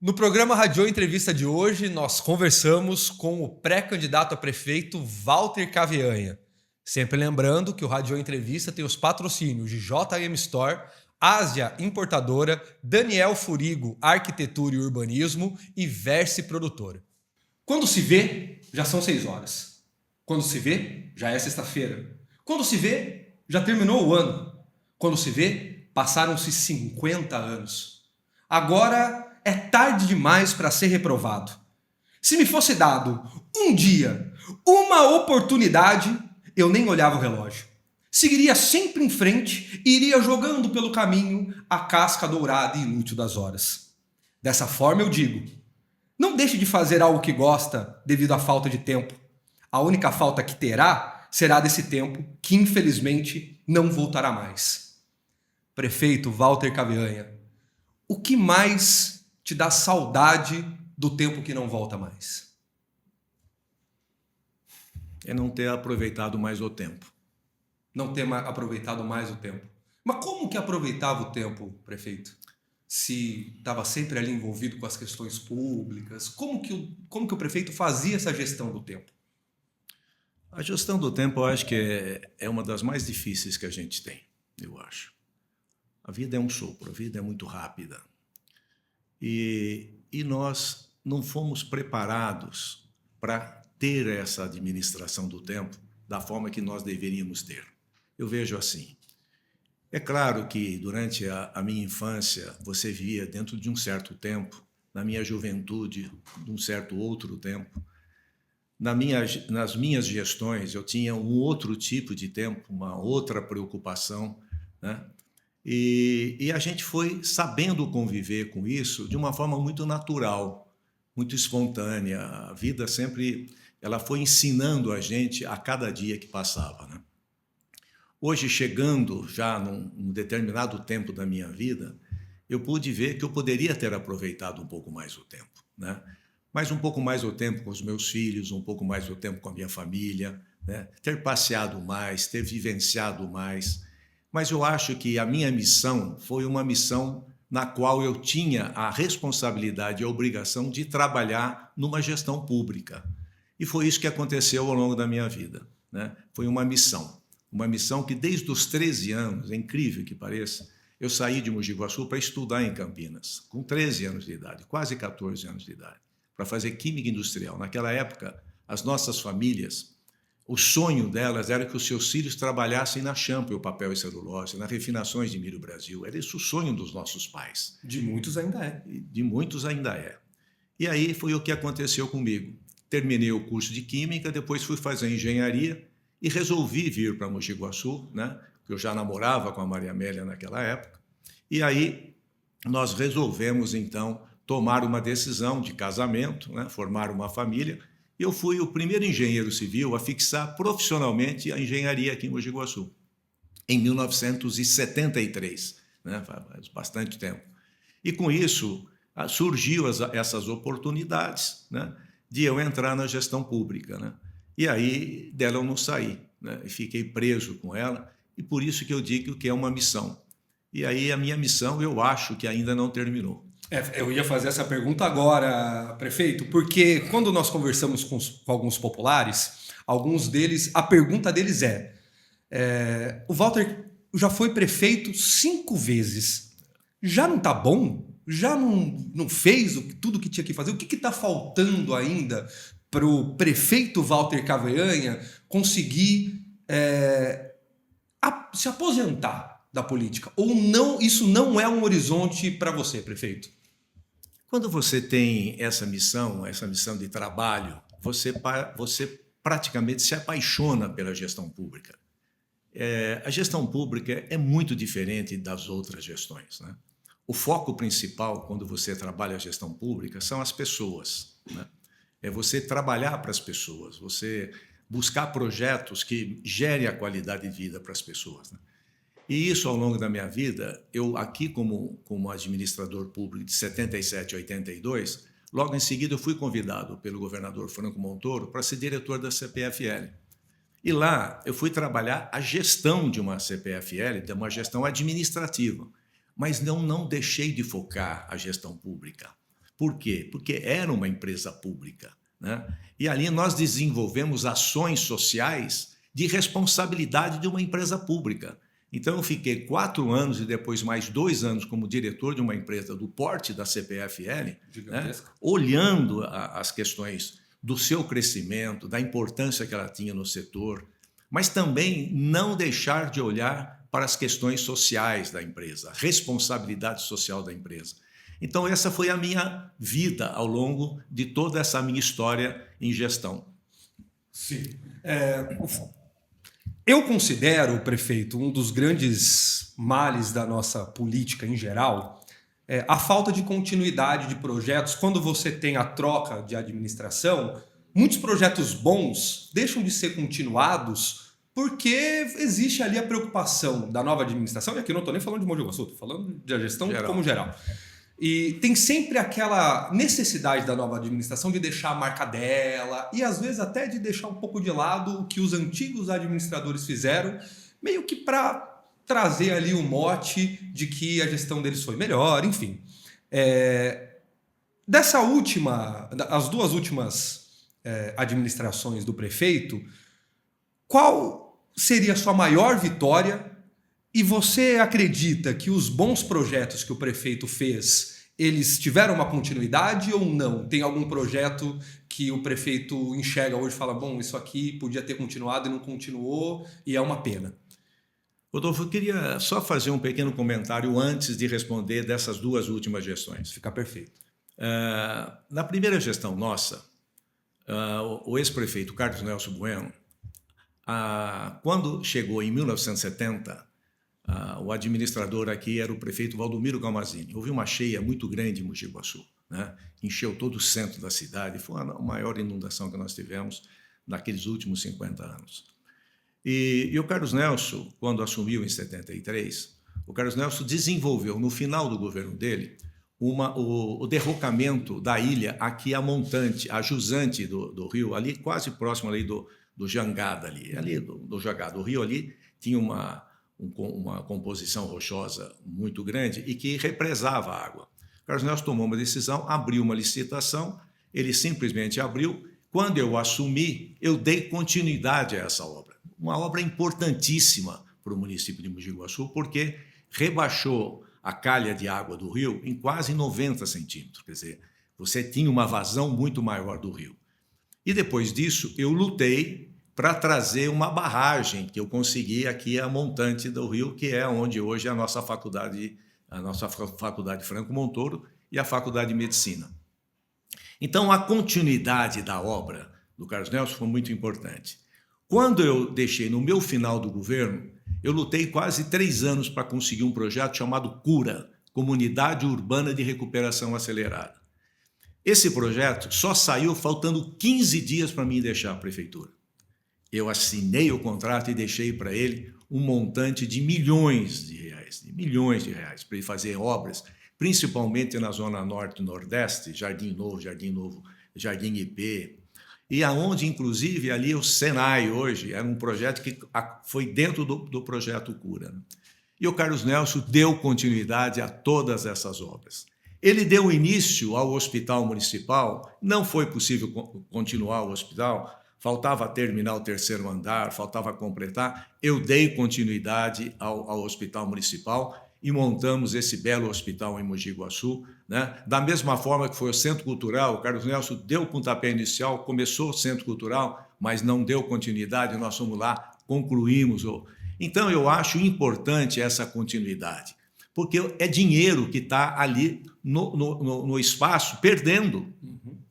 No programa Radio Entrevista de hoje, nós conversamos com o pré-candidato a prefeito Walter Cavianha. Sempre lembrando que o Radio Entrevista tem os patrocínios de JM Store, Ásia Importadora, Daniel Furigo Arquitetura e Urbanismo e Verse Produtora. Quando se vê, já são 6 horas. Quando se vê, já é sexta-feira. Quando se vê, já terminou o ano. Quando se vê, passaram-se 50 anos. Agora é tarde demais para ser reprovado. Se me fosse dado um dia, uma oportunidade, eu nem olhava o relógio. Seguiria sempre em frente e iria jogando pelo caminho a casca dourada e inútil das horas. Dessa forma eu digo, não deixe de fazer algo que gosta devido à falta de tempo. A única falta que terá será desse tempo que infelizmente não voltará mais. Prefeito Walter Cavianha, o que mais te dá saudade do tempo que não volta mais? É não ter aproveitado mais o tempo. Não ter aproveitado mais o tempo. Mas como que aproveitava o tempo, prefeito? Se estava sempre ali envolvido com as questões públicas, como que o prefeito fazia essa gestão do tempo? A gestão do tempo, eu acho que é uma das mais difíceis que a gente tem, eu acho. A vida é um sopro, a vida é muito rápida. E nós não fomos preparados para ter essa administração do tempo da forma que nós deveríamos ter. Eu vejo assim. É claro que durante a minha infância você vivia dentro de um certo tempo, na minha juventude, de um certo outro tempo. Nas minhas gestões eu tinha um outro tipo de tempo, uma outra preocupação, né? E a gente foi sabendo conviver com isso de uma forma muito natural, muito espontânea. A vida sempre ela foi ensinando a gente a cada dia que passava, né? Hoje, chegando já num determinado tempo da minha vida, eu pude ver que eu poderia ter aproveitado um pouco mais o tempo, né? Mas um pouco mais o tempo com os meus filhos, um pouco mais o tempo com a minha família, né? Ter passeado mais, ter vivenciado mais. Mas eu acho que a minha missão foi uma missão na qual eu tinha a responsabilidade e a obrigação de trabalhar numa gestão pública. E foi isso que aconteceu ao longo da minha vida, né? Foi uma missão que desde os 13 anos, é incrível que pareça, eu saí de Mogi Guaçu para estudar em Campinas, com 13 anos de idade, quase 14 anos de idade, para fazer química industrial. Naquela época, as nossas famílias, o sonho delas era que os seus filhos trabalhassem na Champa, o papel e celulose, nas refinações de Milho Brasil. Era esse o sonho dos nossos pais. De muitos ainda é. De muitos ainda é. E aí foi o que aconteceu comigo. Terminei o curso de Química, depois fui fazer Engenharia e resolvi vir para Mogi Guaçu, né? Porque eu já namorava com a Maria Amélia naquela época. E aí nós resolvemos, então, tomar uma decisão de casamento, né? Formar uma família. Eu fui o primeiro engenheiro civil a fixar profissionalmente a engenharia aqui em Mogi Guaçu, em 1973, né? Faz bastante tempo. E com isso surgiu essas oportunidades, né? De eu entrar na gestão pública, né? E aí dela eu não saí, né? E fiquei preso com ela, e por isso que eu digo que é uma missão. E aí a minha missão eu acho que ainda não terminou. Eu ia fazer essa pergunta agora, prefeito, porque quando nós conversamos com alguns populares, alguns deles, a pergunta deles o Walter já foi prefeito 5 vezes, já não está bom? Já não fez tudo que tinha que fazer? O que está faltando ainda para o prefeito Walter Cavianha conseguir se aposentar da política? Ou não? Isso não é um horizonte para você, prefeito? Quando você tem essa missão de trabalho, você praticamente se apaixona pela gestão pública. A gestão pública é muito diferente das outras gestões, né? O foco principal, quando você trabalha a gestão pública, são as pessoas, né? É você trabalhar para as pessoas, você buscar projetos que gerem a qualidade de vida para as pessoas, né? E isso, ao longo da minha vida, eu aqui como administrador público de 77 a 82, logo em seguida eu fui convidado pelo governador Franco Montoro para ser diretor da CPFL. E lá eu fui trabalhar a gestão de uma CPFL, de uma gestão administrativa, mas não deixei de focar a gestão pública. Por quê? Porque era uma empresa pública, né? E ali nós desenvolvemos ações sociais de responsabilidade de uma empresa pública. Então, eu fiquei 4 anos e depois mais 2 anos como diretor de uma empresa do porte da CPFL, né, olhando as questões do seu crescimento, da importância que ela tinha no setor, mas também não deixar de olhar para as questões sociais da empresa, a responsabilidade social da empresa. Então, essa foi a minha vida ao longo de toda essa minha história em gestão. Sim. Eu considero, prefeito, um dos grandes males da nossa política em geral a falta de continuidade de projetos. Quando você tem a troca de administração, muitos projetos bons deixam de ser continuados porque existe ali a preocupação da nova administração, e aqui não estou nem falando de Mogi Guaçu, estou falando da gestão como geral. E tem sempre aquela necessidade da nova administração de deixar a marca dela e às vezes até de deixar um pouco de lado o que os antigos administradores fizeram, meio que para trazer ali o mote de que a gestão deles foi melhor, enfim. As 2 últimas administrações do prefeito, qual seria a sua maior vitória? E você acredita que os bons projetos que o prefeito fez, eles tiveram uma continuidade ou não? Tem algum projeto que o prefeito enxerga hoje e fala, bom, isso aqui podia ter continuado e não continuou e é uma pena? Rodolfo, eu queria só fazer um pequeno comentário antes de responder dessas 2 últimas gestões. Fica perfeito. Na primeira gestão nossa, o ex-prefeito Carlos Nelson Bueno, quando chegou em 1970, o administrador aqui era o prefeito Valdomiro Galmazzini. Houve uma cheia muito grande em Mogi Guaçu, né? Encheu todo o centro da cidade. Foi a maior inundação que nós tivemos naqueles últimos 50 anos. E o Carlos Nelson, quando assumiu em 73, o Carlos Nelson desenvolveu, no final do governo dele, o derrocamento da ilha aqui a montante, a jusante do rio, ali quase próximo ali do Jangada, ali do Jangada. O rio ali tinha uma composição rochosa muito grande e que represava a água. O Carlos Nelson tomou uma decisão, abriu uma licitação, ele simplesmente abriu. Quando eu assumi, eu dei continuidade a essa obra. Uma obra importantíssima para o município de Mogi Guaçu, porque rebaixou a calha de água do rio em quase 90 centímetros. Quer dizer, você tinha uma vazão muito maior do rio. E depois disso, eu lutei para trazer uma barragem que eu consegui aqui a montante do rio, que é onde hoje é a nossa faculdade Franco Montoro e a Faculdade de Medicina. Então, a continuidade da obra do Carlos Nelson foi muito importante. Quando eu deixei no meu final do governo, eu lutei quase 3 anos para conseguir um projeto chamado CURA, Comunidade Urbana de Recuperação Acelerada. Esse projeto só saiu faltando 15 dias para mim deixar a prefeitura. Eu assinei o contrato e deixei para ele um montante de milhões de reais, para ele fazer obras, principalmente na Zona Norte e Nordeste, Jardim Novo, Jardim IP, e aonde, inclusive, ali o Senai hoje era um projeto que foi dentro do projeto Cura. E o Carlos Nelson deu continuidade a todas essas obras. Ele deu início ao Hospital Municipal, não foi possível continuar o hospital, faltava terminar o 3º andar, faltava completar. Eu dei continuidade ao Hospital Municipal e montamos esse belo hospital em Mogi Guaçu, né? Da mesma forma que foi o Centro Cultural, o Carlos Nelson deu o pontapé inicial, começou o Centro Cultural, mas não deu continuidade, nós fomos lá, concluímos. Então, eu acho importante essa continuidade, porque é dinheiro que está ali no espaço, perdendo.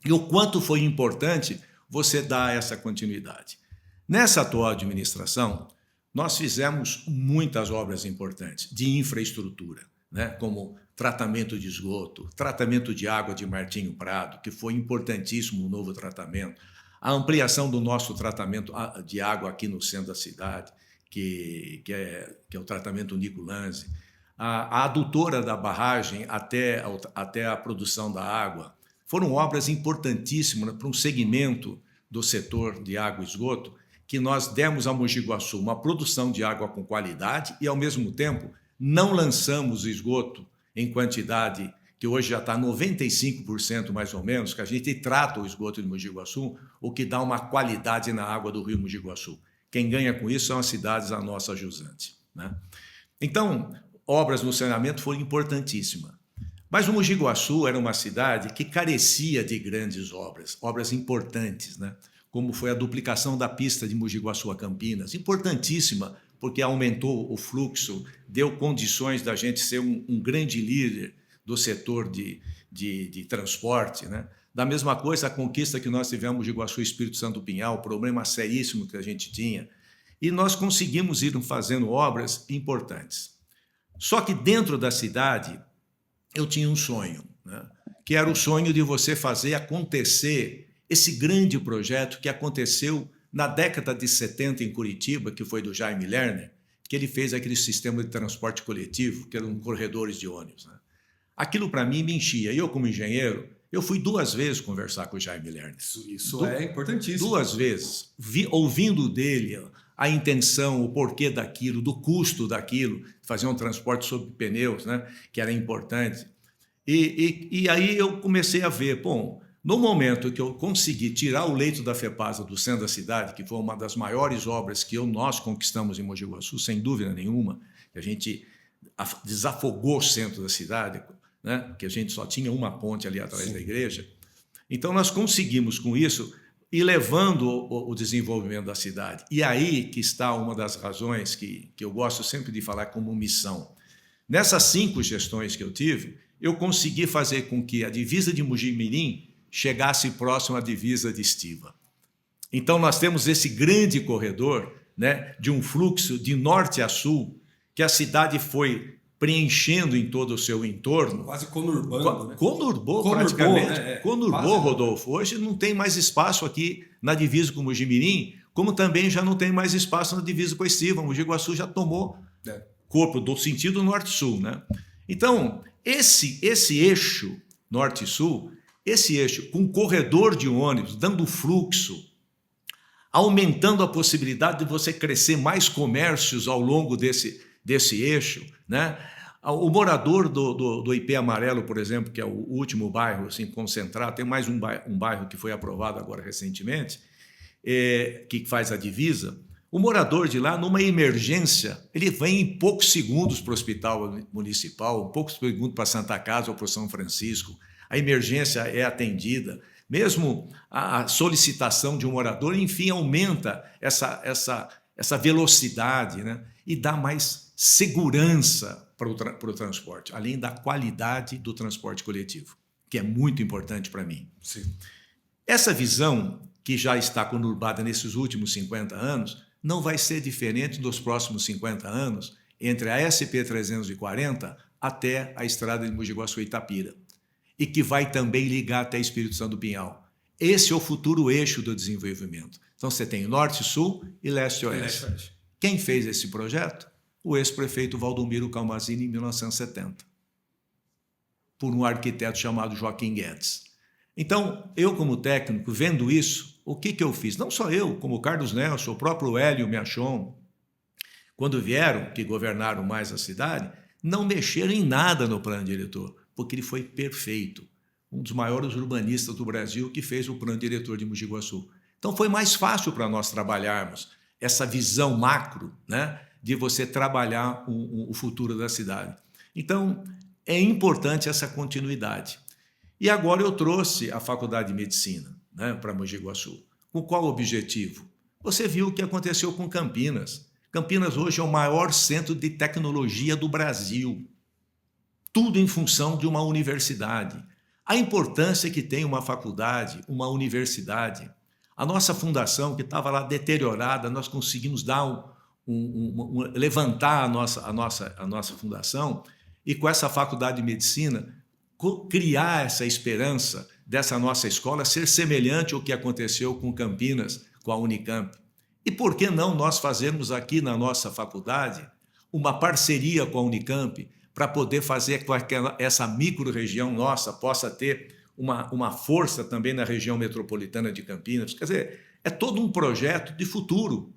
E o quanto foi importante você dar essa continuidade. Nessa atual administração, nós fizemos muitas obras importantes de infraestrutura, né? Como tratamento de esgoto, tratamento de água de Martinho Prado, que foi importantíssimo o novo tratamento, a ampliação do nosso tratamento de água aqui no centro da cidade, que é o tratamento Nico Lanzi, a adutora da barragem até a produção da água. Foram obras importantíssimas para um segmento do setor de água e esgoto, que nós demos a Mogi Guaçu uma produção de água com qualidade e, ao mesmo tempo, não lançamos esgoto em quantidade que hoje já está 95% mais ou menos, que a gente trata o esgoto de Mogi Guaçu, o que dá uma qualidade na água do rio Mogi Guaçu. Quem ganha com isso são as cidades da nossa jusante, né? Então, obras no saneamento foram importantíssimas. Mas o Mogi Guaçu era uma cidade que carecia de grandes obras, obras importantes, né? Como foi a duplicação da pista de Mogi Guaçu a Campinas, importantíssima, porque aumentou o fluxo, deu condições da gente ser um grande líder do setor de transporte, né? Da mesma coisa, a conquista que nós tivemos de Iguaçu e Espírito Santo do Pinhal, o problema seríssimo que a gente tinha, e nós conseguimos ir fazendo obras importantes. Só que dentro da cidade, eu tinha um sonho, né? Que era o sonho de você fazer acontecer esse grande projeto que aconteceu na década de 70 em Curitiba, que foi do Jaime Lerner, que ele fez aquele sistema de transporte coletivo, que eram corredores de ônibus, né? Aquilo para mim me enchia. Eu, como engenheiro, eu fui 2 vezes conversar com o Jaime Lerner. Isso é importantíssimo. 2 vezes, ouvindo dele a intenção, o porquê daquilo, do custo daquilo, fazer um transporte sobre pneus, né, que era importante. E aí eu comecei a ver, bom, no momento que eu consegui tirar o leito da FEPASA do centro da cidade, que foi uma das maiores obras que nós conquistamos em Mogi Guaçu, sem dúvida nenhuma, que a gente desafogou o centro da cidade, né, porque a gente só tinha uma ponte ali atrás da igreja. Então nós conseguimos com isso e levando o desenvolvimento da cidade. E aí que está uma das razões que eu gosto sempre de falar como missão. Nessas 5 gestões que eu tive, eu consegui fazer com que a divisa de Mogi-mirim chegasse próximo à divisa de Estiva. Então nós temos esse grande corredor, né, de um fluxo de norte a sul, que a cidade foi preenchendo em todo o seu entorno. Quase conurbando, né? Conurbou praticamente. Né? Conurbou, Rodolfo. Hoje não tem mais espaço aqui na divisa com Mogi-mirim, como também já não tem mais espaço na divisa com a Estiva. Mogi Guaçu já tomou corpo do sentido norte-sul, né? Então, esse eixo norte-sul, esse eixo com corredor de ônibus, dando fluxo, aumentando a possibilidade de você crescer mais comércios ao longo desse eixo, né? O morador do IP Amarelo, por exemplo, que é o último bairro assim, concentrado, tem mais um bairro que foi aprovado agora recentemente, que faz a divisa. O morador de lá, numa emergência, ele vem em poucos segundos para o hospital municipal, poucos segundos para a Santa Casa ou para o São Francisco. A emergência é atendida. Mesmo a solicitação de um morador, enfim, aumenta essa velocidade, né? E dá mais segurança para o transporte, além da qualidade do transporte coletivo, que é muito importante para mim. Sim. Essa visão, que já está conurbada nesses últimos 50 anos, não vai ser diferente nos próximos 50 anos, entre a SP-340 até a estrada de Mogi Guaçu e Itapira, e que vai também ligar até Espírito Santo do Pinhal. Esse é o futuro eixo do desenvolvimento. Então você tem norte-sul e leste-oeste. Quem fez esse projeto? O ex-prefeito Valdomiro Calmazini, em 1970, por um arquiteto chamado Joaquim Guedes. Então, eu como técnico, vendo isso, o que eu fiz? Não só eu, como o Carlos Nelson, o próprio Hélio Miachon, quando vieram, que governaram mais a cidade, não mexeram em nada no plano diretor, porque ele foi perfeito. Um dos maiores urbanistas do Brasil que fez o plano diretor de Mogi Guaçu. Então foi mais fácil para nós trabalharmos essa visão macro, né, de você trabalhar o futuro da cidade. Então é importante essa continuidade. E agora eu trouxe a Faculdade de Medicina, né, para Mogi Guaçu. Com qual objetivo? Você viu o que aconteceu com Campinas. Campinas hoje é o maior centro de tecnologia do Brasil. Tudo em função de uma universidade. A importância que tem uma faculdade, uma universidade. A nossa fundação, que estava lá deteriorada, nós conseguimos dar levantar a nossa fundação e, com essa Faculdade de Medicina, criar essa esperança dessa nossa escola ser semelhante ao que aconteceu com Campinas, com a Unicamp. E por que não nós fazermos aqui na nossa faculdade uma parceria com a Unicamp para poder fazer com que essa micro-região nossa possa ter uma força também na região metropolitana de Campinas? Quer dizer, é todo um projeto de futuro.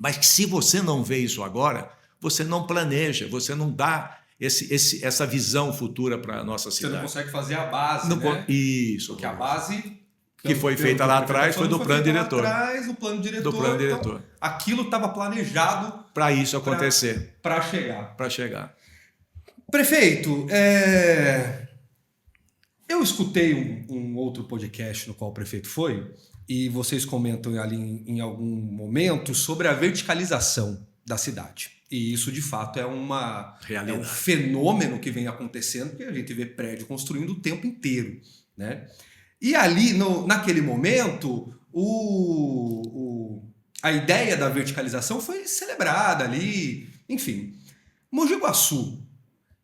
Mas que se você não vê isso agora, você não planeja, você não dá essa visão futura para a nossa cidade. Você não consegue fazer a base, não, né? Isso. Porque a base que foi feita lá atrás foi do plano diretor. Do plano diretor. Então, aquilo estava planejado para isso acontecer. Para chegar. Para chegar. Prefeito, eu escutei um outro podcast no qual o prefeito foi, e vocês comentam ali em algum momento sobre a verticalização da cidade. E isso, de fato, é um fenômeno que vem acontecendo, porque a gente vê prédio construindo o tempo inteiro, né? E ali, naquele momento, a ideia da verticalização foi celebrada ali. Enfim, Mogi Guaçu,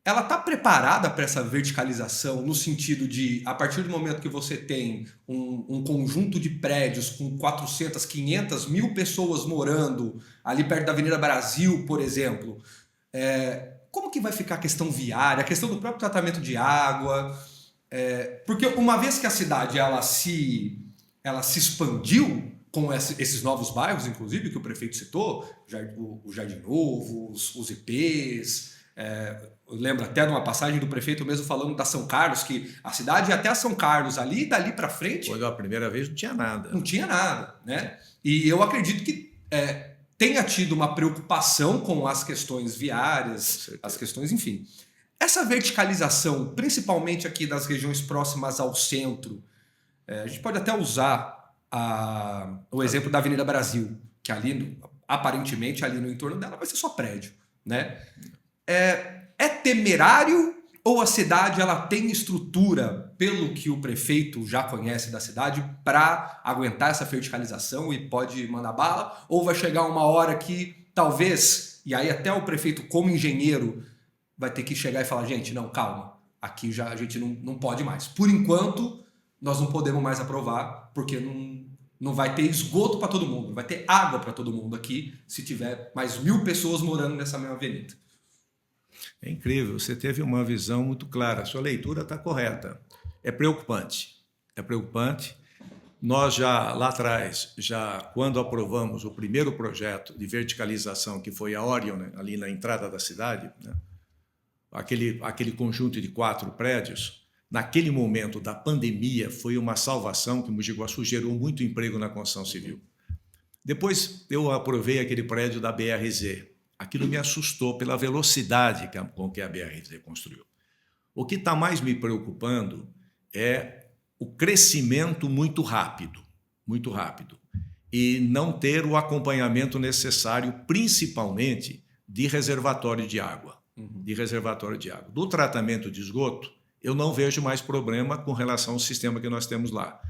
ela está preparada para essa verticalização no sentido de, a partir do momento que você tem um conjunto de prédios com 400, 500 mil pessoas morando ali perto da Avenida Brasil, por exemplo, como que vai ficar a questão viária, a questão do próprio tratamento de água? Porque uma vez que a cidade ela se expandiu com esses novos bairros, inclusive, que o prefeito citou, o Jardim Novo, os IPs, eu lembro até de uma passagem do prefeito mesmo falando da São Carlos, que a cidade ia até a São Carlos ali, e dali para frente... Quando a primeira vez não tinha nada. Não tinha nada, né? E eu acredito que tenha tido uma preocupação com as questões viárias, as questões, enfim... Essa verticalização, principalmente aqui das regiões próximas ao centro, a gente pode até usar o exemplo da Avenida Brasil, que ali, aparentemente, ali no entorno dela vai ser só prédio, né? É temerário ou a cidade ela tem estrutura, pelo que o prefeito já conhece da cidade, para aguentar essa verticalização e pode mandar bala? Ou vai chegar uma hora que talvez, e aí até o prefeito como engenheiro vai ter que chegar e falar, gente, não, calma, aqui já a gente não pode mais. Por enquanto, nós não podemos mais aprovar, porque não vai ter esgoto para todo mundo, não vai ter água para todo mundo aqui, se tiver mais 1.000 pessoas morando nessa mesma avenida. É incrível, você teve uma visão muito clara, a sua leitura está correta. É preocupante, é preocupante. Nós já, lá atrás, quando aprovamos o primeiro projeto de verticalização, que foi a Orion, né, ali na entrada da cidade, né, aquele conjunto de 4 prédios, naquele momento da pandemia, foi uma salvação que Mogi Guaçu gerou muito emprego na construção civil. Depois eu aprovei aquele prédio da BRZ. Aquilo me assustou pela velocidade com que a BRZ construiu. O que está mais me preocupando é o crescimento muito rápido, e não ter o acompanhamento necessário, principalmente de reservatório de água. Do tratamento de esgoto, eu não vejo mais problema com relação ao sistema que nós temos lá.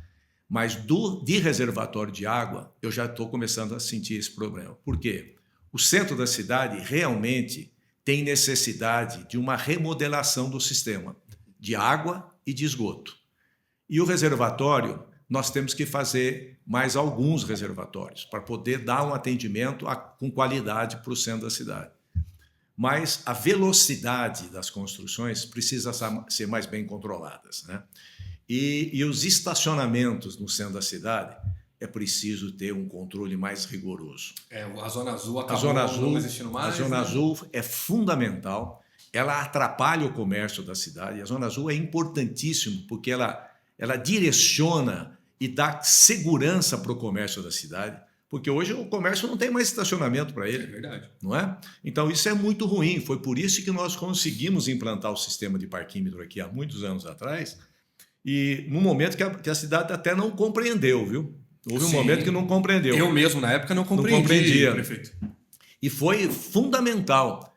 Mas de reservatório de água, eu já estou começando a sentir esse problema. Por quê? O centro da cidade realmente tem necessidade de uma remodelação do sistema de água e de esgoto. E o reservatório, nós temos que fazer mais alguns reservatórios para poder dar um atendimento com qualidade para o centro da cidade. Mas a velocidade das construções precisa ser mais bem controladas, né? E os estacionamentos no centro da cidade é preciso ter um controle mais rigoroso. A Zona Azul acabou não existindo mais. A Zona Azul é fundamental, ela atrapalha o comércio da cidade. A Zona Azul é importantíssima porque ela direciona e dá segurança para o comércio da cidade. Porque hoje o comércio não tem mais estacionamento para ele. É verdade. Não é? Então isso é muito ruim. Foi por isso que nós conseguimos implantar o sistema de parquímetro aqui há muitos anos atrás, e num momento que a cidade até não compreendeu, viu? Houve um momento que não compreendeu. Eu mesmo, na época, não compreendia, prefeito. E foi fundamental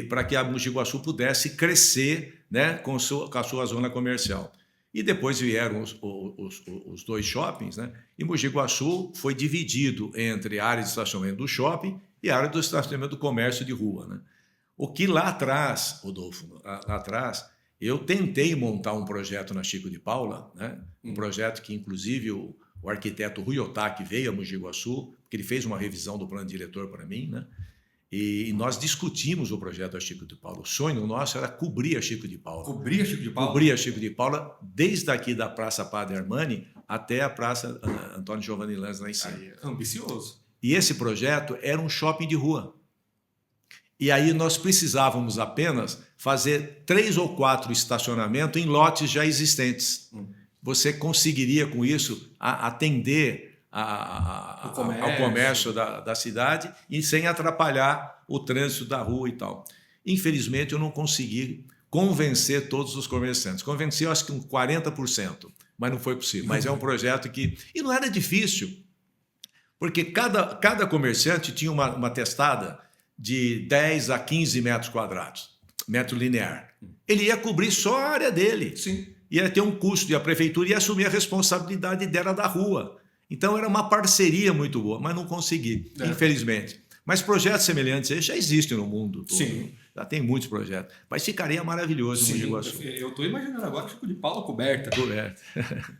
para que a Mogi Guaçu pudesse crescer, né, com a sua zona comercial. E depois vieram os 2 shoppings, né? E Mogi Guaçu foi dividido entre a área de estacionamento do shopping e a área do estacionamento do comércio de rua, né? O que lá atrás, Rodolfo, eu tentei montar um projeto na Chico de Paula, né? Um projeto que, inclusive, o arquiteto Rui Otaki veio a Mogi Guaçu, porque ele fez uma revisão do plano diretor para mim, né? E nós discutimos o projeto da Chico de Paula. O sonho nosso era cobrir a Chico de Paula. Cobrir a Chico de Paula? Cobrir a Chico de Paula, desde aqui da Praça Padre Armani até a Praça Antônio Giovanni Lanz lá em cima. Ambicioso. E esse projeto era um shopping de rua. E aí nós precisávamos apenas fazer 3 ou 4 estacionamentos em lotes já existentes. Você conseguiria, com isso, atender ao comércio da cidade e sem atrapalhar o trânsito da rua e tal. Infelizmente, eu não consegui convencer todos os comerciantes. Convenci, eu acho que uns 40%, mas não foi possível. Mas é um projeto que... E não era difícil, porque cada comerciante tinha uma testada de 10 a 15 metros quadrados, metro linear. Ele ia cobrir só a área dele. Sim. Ia ter um custo e a prefeitura ia assumir a responsabilidade dela da rua. Então era uma parceria muito boa, mas não consegui, infelizmente. Mas projetos semelhantes já existem no mundo todo. Sim. Já tem muitos projetos. Mas ficaria maravilhoso no Mogi Guaçu. Eu estou imaginando agora, tipo de pau coberta. Coberto.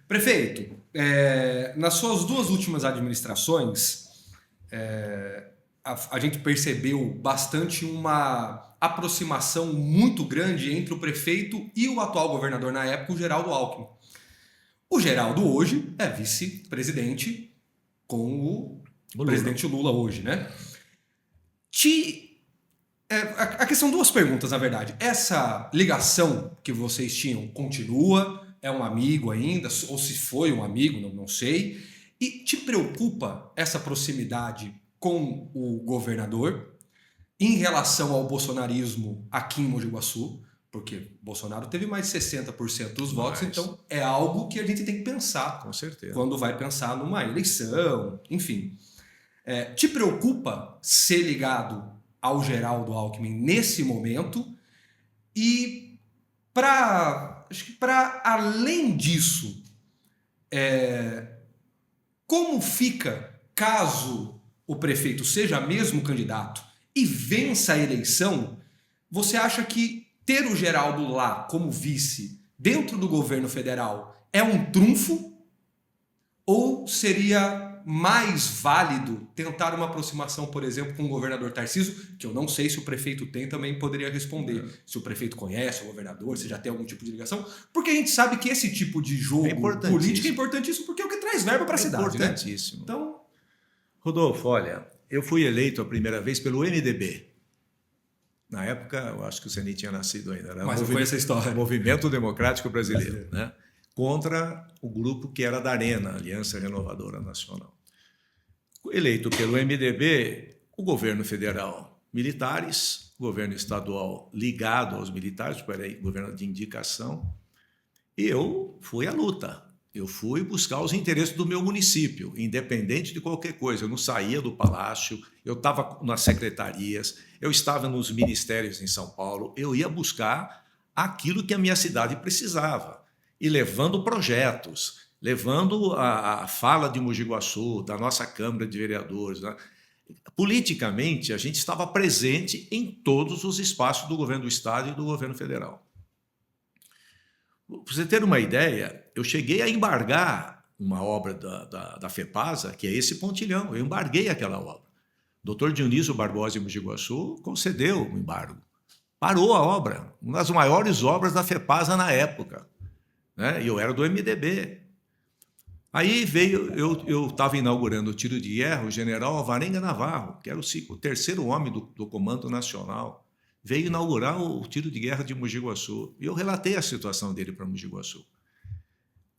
Prefeito, nas suas 2 últimas administrações, a gente percebeu bastante uma aproximação muito grande entre o prefeito e o atual governador na época, o Geraldo Alckmin. O Geraldo hoje é vice-presidente com o presidente Lula hoje, né? A questão, 2 perguntas, na verdade. Essa ligação que vocês tinham continua? É um amigo ainda? Ou se foi um amigo, não sei. E te preocupa essa proximidade com o governador em relação ao bolsonarismo aqui em Mogi Guaçu? Porque Bolsonaro teve mais de 60% dos votos, então é algo que a gente tem que pensar. Com certeza. Quando vai pensar numa eleição, enfim. Te preocupa ser ligado ao Geraldo Alckmin nesse momento? E acho que para além disso, como fica caso o prefeito seja mesmo candidato e vença a eleição? Você acha que ter o Geraldo lá como vice dentro do governo federal é um trunfo? Ou seria mais válido tentar uma aproximação, por exemplo, com o governador Tarcísio, que eu não sei se o prefeito tem, também poderia responder. Se o prefeito conhece o governador, se já tem algum tipo de ligação. Porque a gente sabe que esse tipo de jogo político é importantíssimo, porque é o que traz verba para a cidade. Importantíssimo. Né? Então, Rodolfo, olha, eu fui eleito a primeira vez pelo MDB. Na época, eu acho que você nem tinha nascido ainda. Era mas não foi essa história. Movimento Democrático Brasileiro, né? Contra o grupo que era da Arena, Aliança Renovadora Nacional. Eleito pelo MDB, o governo federal, militares, o governo estadual ligado aos militares, porque era governo de indicação, e eu fui à luta. Eu fui buscar os interesses do meu município, independente de qualquer coisa. Eu não saía do palácio, eu estava nas secretarias, eu estava nos ministérios em São Paulo, eu ia buscar aquilo que a minha cidade precisava, e levando projetos, levando a fala de Mogi Guaçu, da nossa Câmara de Vereadores. Né? Politicamente, a gente estava presente em todos os espaços do governo do Estado e do governo federal. Para você ter uma ideia, eu cheguei a embargar uma obra da FEPASA, que é esse pontilhão. Eu embarguei aquela obra. O Dr. Dionísio Barbosa de Mogi Guaçu concedeu o embargo. Parou a obra, uma das maiores obras da FEPASA na época. Né? E eu era do MDB. Aí veio, eu estava inaugurando o tiro de guerra, o general Alvarenga Navarro, que era o 3º homem do Comando Nacional, veio inaugurar o tiro de guerra de Mogi Guaçu. E eu relatei a situação dele para Mogi Guaçu.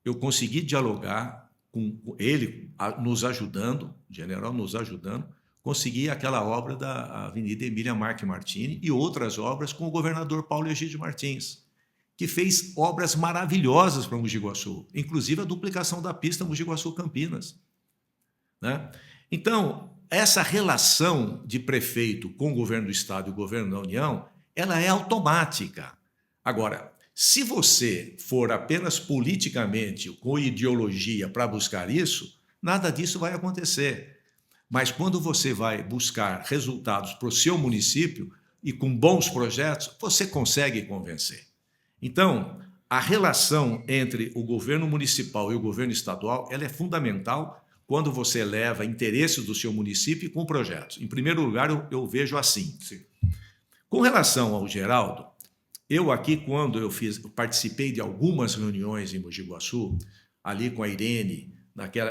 Eu consegui dialogar com ele, nos ajudando, o general nos ajudando, consegui aquela obra da Avenida Emília Marque Martini e outras obras com o governador Paulo Egídio Martins, que fez obras maravilhosas para Mogi Guaçu, inclusive a duplicação da pista Mogi Guaçu-Campinas. Né? Então, essa relação de prefeito com o governo do Estado e o governo da União, ela é automática. Agora, se você for apenas politicamente, com ideologia para buscar isso, nada disso vai acontecer. Mas quando você vai buscar resultados para o seu município e com bons projetos, você consegue convencer. Então, a relação entre o governo municipal e o governo estadual, ela é fundamental quando você leva interesses do seu município com projetos. Em primeiro lugar, eu vejo assim. Sim. Com relação ao Geraldo, eu aqui, quando eu participei de algumas reuniões em Mogi Guaçu, ali com a Irene,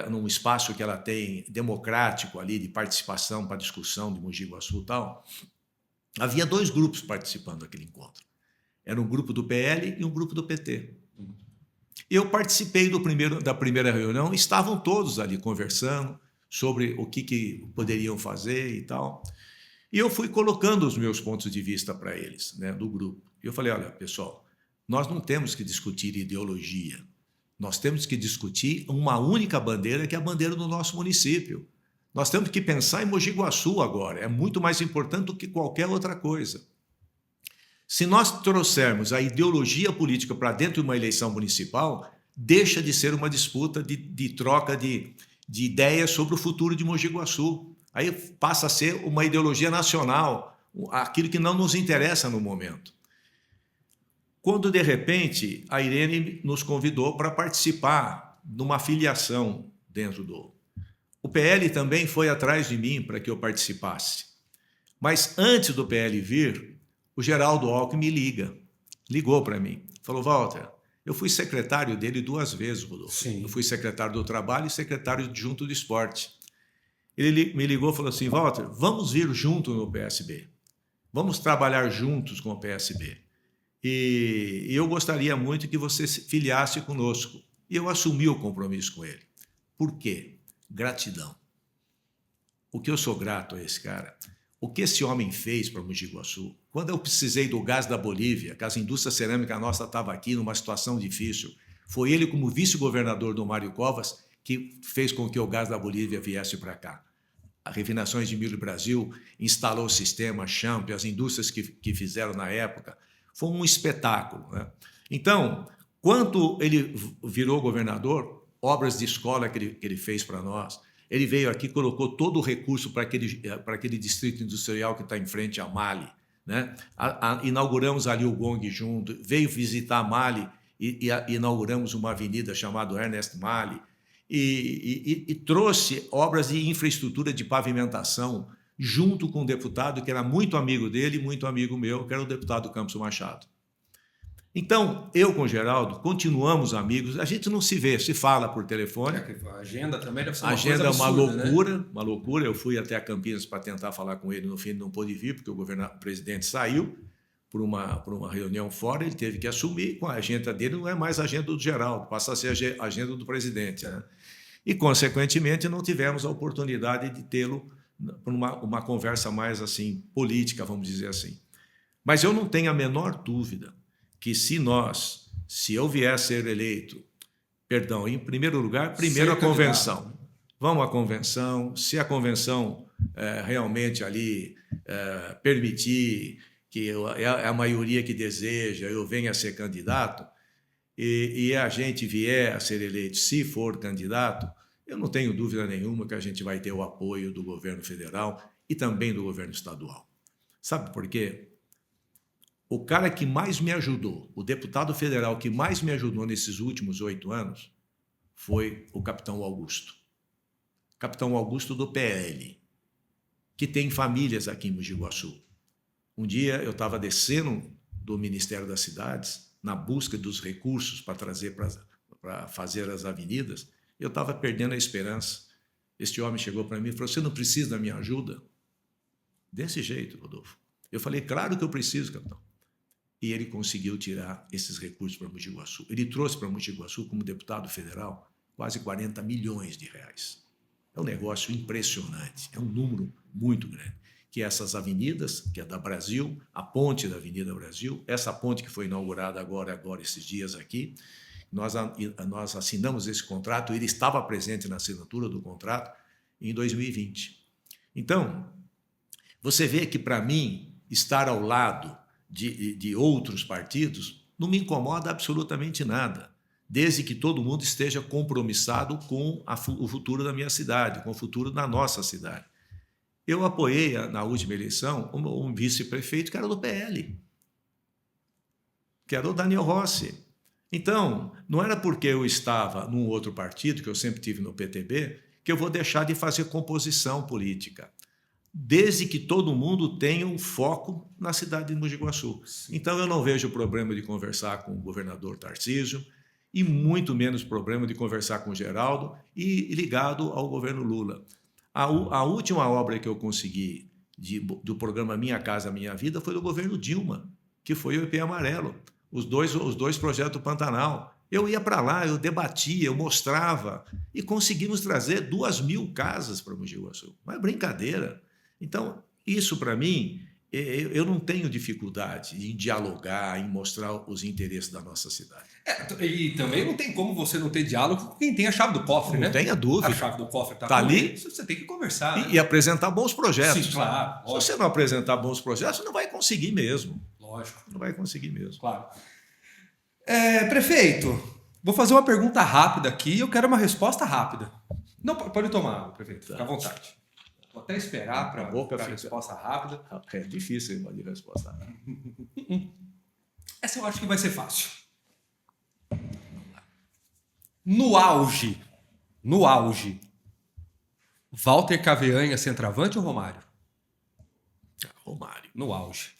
num espaço que ela tem democrático ali de participação para discussão de Mogi Guaçu e tal, Havia 2 grupos participando daquele encontro. Era um grupo do PL e um grupo do PT. Eu participei da primeira reunião, estavam todos ali conversando sobre o que poderiam fazer e tal. E eu fui colocando os meus pontos de vista para eles, né, do grupo. E eu falei, olha, pessoal, nós não temos que discutir ideologia. Nós temos que discutir uma única bandeira, que é a bandeira do nosso município. Nós temos que pensar em Mogi Guaçu agora. É muito mais importante do que qualquer outra coisa. Se nós trouxermos a ideologia política para dentro de uma eleição municipal, deixa de ser uma disputa de troca de ideias sobre o futuro de Mogi Guaçu. Aí passa a ser uma ideologia nacional, aquilo que não nos interessa no momento. Quando, de repente, a Irene nos convidou para participar de uma filiação dentro do... O PL também foi atrás de mim para que eu participasse. Mas antes do PL vir, o Geraldo Alckmin ligou para mim. Falou, Walter, eu fui secretário dele 2 vezes, Rodolfo. Sim. Eu fui secretário do Trabalho e secretário adjunto do Esporte. Ele me ligou e falou assim, Walter, vamos vir junto no PSB. Vamos trabalhar juntos com o PSB. E eu gostaria muito que você se filiasse conosco. E eu assumi o compromisso com ele. Por quê? Gratidão. O que eu sou grato a esse cara. O que esse homem fez para Mogi Guaçu. Quando eu precisei do gás da Bolívia, que a indústria cerâmica nossa estava aqui numa situação difícil, foi ele, como vice-governador do Mário Covas, que fez com que o gás da Bolívia viesse para cá. A Refinações de Milho Brasil instalou o sistema Champ, as indústrias que fizeram na época. Foi um espetáculo, né? Então, quando ele virou governador, obras de escola que ele fez para nós, ele veio aqui, colocou todo o recurso para aquele distrito industrial que está em frente a Mali, né? Inauguramos ali o Gong junto, veio visitar Mali e inauguramos uma avenida chamada Ernest Mali e trouxe obras de infraestrutura de pavimentação junto com um deputado que era muito amigo dele, muito amigo meu, que era o deputado Campos Machado. Então, eu com o Geraldo, continuamos amigos, a gente não se vê, se fala por telefone. A agenda também deve ser uma coisa absurda, uma loucura, né? Uma loucura. Eu fui até a Campinas para tentar falar com ele, no fim não pôde vir, porque o presidente saiu por uma reunião fora, ele teve que assumir, com a agenda dele não é mais a agenda do Geraldo, passa a ser a agenda do presidente, né? E, consequentemente, não tivemos a oportunidade de tê-lo por uma conversa mais assim, política, vamos dizer assim. Mas eu não tenho a menor dúvida que se eu vier a ser eleito, perdão, em primeiro lugar, primeiro a convenção. Vamos à convenção, se a convenção realmente ali permitir que a maioria que deseja eu venha a ser candidato e a gente vier a ser eleito, se for candidato, eu não tenho dúvida nenhuma que a gente vai ter o apoio do governo federal e também do governo estadual. Sabe por quê? O cara que mais me ajudou, o deputado federal que mais me ajudou nesses últimos 8 anos, foi o capitão Augusto. Capitão Augusto do PL, que tem famílias aqui em Mogi Guaçu. Um dia eu estava descendo do Ministério das Cidades, na busca dos recursos para trazer para fazer as avenidas, eu estava perdendo a esperança. Este homem chegou para mim e falou, você não precisa da minha ajuda? Desse jeito, Rodolfo. Eu falei, claro que eu preciso, capitão. E ele conseguiu tirar esses recursos para Mogi Guaçu. Ele trouxe para Mogi Guaçu, como deputado federal, quase 40 milhões de reais. É um negócio impressionante, é um número muito grande. Que essas avenidas, que é da Brasil, a ponte da Avenida Brasil, essa ponte que foi inaugurada agora esses dias aqui, nós assinamos esse contrato, ele estava presente na assinatura do contrato em 2020. Então, você vê que, para mim, estar ao lado de outros partidos não me incomoda absolutamente nada, desde que todo mundo esteja compromissado com o futuro da minha cidade, com o futuro da nossa cidade. Eu apoiei, na última eleição, um vice-prefeito que era do PL, que era o Daniel Rossi. Então, não era porque eu estava num outro partido, que eu sempre tive no PTB, que eu vou deixar de fazer composição política, desde que todo mundo tenha um foco na cidade de Mogi Guaçu. Então, eu não vejo problema de conversar com o governador Tarcísio e muito menos problema de conversar com o Geraldo e ligado ao governo Lula. A última obra que eu consegui do programa Minha Casa Minha Vida foi do governo Dilma, que foi o IP Amarelo. Os dois projetos do Pantanal. Eu ia para lá, eu debatia, eu mostrava e conseguimos trazer 2.000 casas para Mogi Guaçu. Não é brincadeira. Então, isso para mim, eu não tenho dificuldade em dialogar, em mostrar os interesses da nossa cidade. E também não tem como você não ter diálogo com quem tem a chave do cofre, né? Não tenha dúvida. A chave do cofre Tá ali. Você tem que conversar. E apresentar bons projetos. Sim, claro. Se você não apresentar bons projetos, você não vai conseguir mesmo. Lógico. Não vai conseguir mesmo. Claro. Prefeito, vou fazer uma pergunta rápida aqui e eu quero uma resposta rápida. Não, pode tomar água, prefeito. Fica à vontade. Vou até esperar para a resposta rápida. É difícil de resposta rápida. Essa eu acho que vai ser fácil. No auge, Walter Caveanha, centroavante ou Romário? Romário. No auge.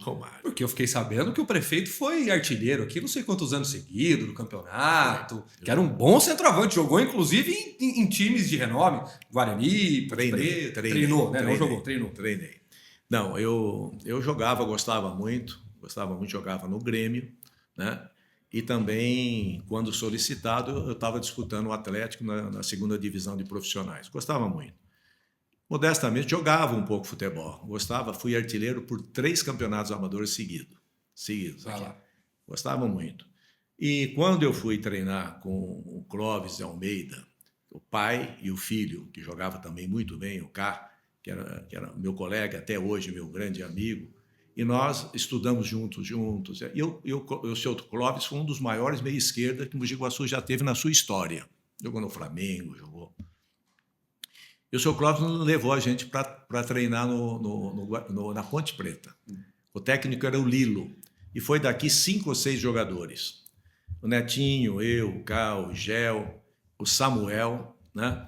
Romário. Porque eu fiquei sabendo que o prefeito foi artilheiro aqui não sei quantos anos seguidos do campeonato, que era um bom centroavante, jogou inclusive em times de renome, Guarani, treinou, né? Não jogou, treinou. Treinei. Não, eu jogava, gostava muito, jogava no Grêmio, né? E também, quando solicitado, eu estava disputando o Atlético na segunda divisão de profissionais. Gostava muito. Modestamente, jogava um pouco futebol. Gostava, fui artilheiro por 3 campeonatos amadores seguidos aqui. Gostava muito. E quando eu fui treinar com o Clóvis de Almeida, o pai e o filho, que jogava também muito bem, o Cá, que era meu colega até hoje, meu grande amigo, e nós estudamos juntos. E o seu Clóvis foi um dos maiores meia-esquerda que o Mogi Guaçu já teve na sua história. Jogou no Flamengo, jogou. E o seu Clóvis levou a gente para treinar na Ponte Preta. O técnico era o Lilo. E foi daqui 5 ou 6 jogadores. O Netinho, eu, o Cal, o Gel, o Samuel, né?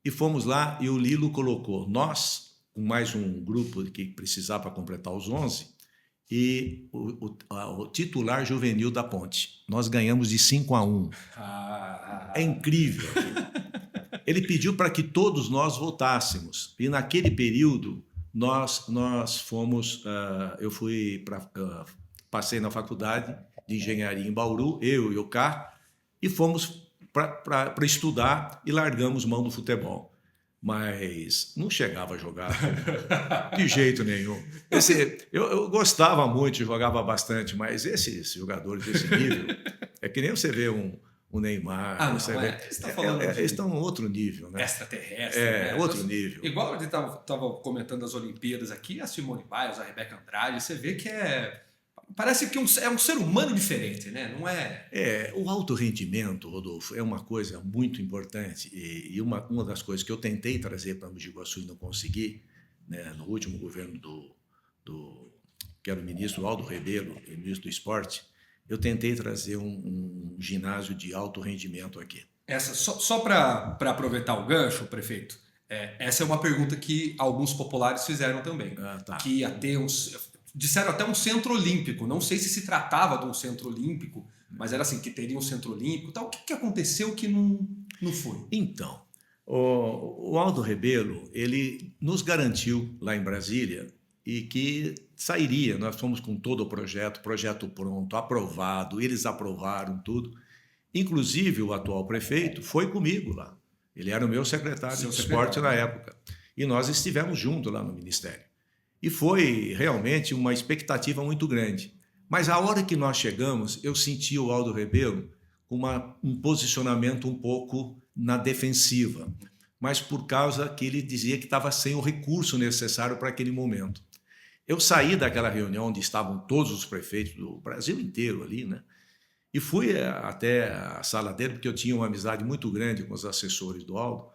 E fomos lá e o Lilo colocou nós, com mais um grupo que precisava para completar os 11, e o titular juvenil da Ponte. Nós ganhamos de 5-1. É incrível aquilo. Ele pediu para que todos nós votássemos. E naquele período, nós fomos... passei na faculdade de engenharia em Bauru, eu e o Cá, e fomos para estudar e largamos mão do futebol. Mas não chegava a jogar de jeito nenhum. Eu gostava muito, jogava bastante, mas esses jogadores desse nível, é que nem você vê um Neymar. Eles estão em outro nível, né? Extraterrestre. Outro nível. Igual a gente estava comentando as Olimpíadas aqui, a Simone Biles, a Rebeca Andrade, você vê que parece que é um ser humano diferente, né? Não é... O alto rendimento, Rodolfo, é uma coisa muito importante e uma das coisas que eu tentei trazer para Mogi Guaçu e não consegui, né, no último governo que era o ministro Aldo Rebelo, ministro do Esporte, eu tentei trazer um ginásio de alto rendimento aqui. Só para aproveitar o gancho, prefeito, essa é uma pergunta que alguns populares fizeram também. Que ia ter disseram até um centro olímpico. Não sei se tratava de um centro olímpico, mas era assim, que teria um centro olímpico. Então, o que aconteceu que não foi? Então, o Aldo Rebelo, ele nos garantiu lá em Brasília e que sairia. Nós fomos com todo o projeto pronto, aprovado, eles aprovaram tudo. Inclusive, o atual prefeito foi comigo lá. Ele era o meu secretário de esporte na época. E nós estivemos juntos lá no Ministério. E foi realmente uma expectativa muito grande. Mas a hora que nós chegamos, eu senti o Aldo Rebelo com um posicionamento um pouco na defensiva, mas por causa que ele dizia que estava sem o recurso necessário para aquele momento. Eu saí daquela reunião onde estavam todos os prefeitos do Brasil inteiro ali, né? E fui até a sala dele, porque eu tinha uma amizade muito grande com os assessores do Aldo.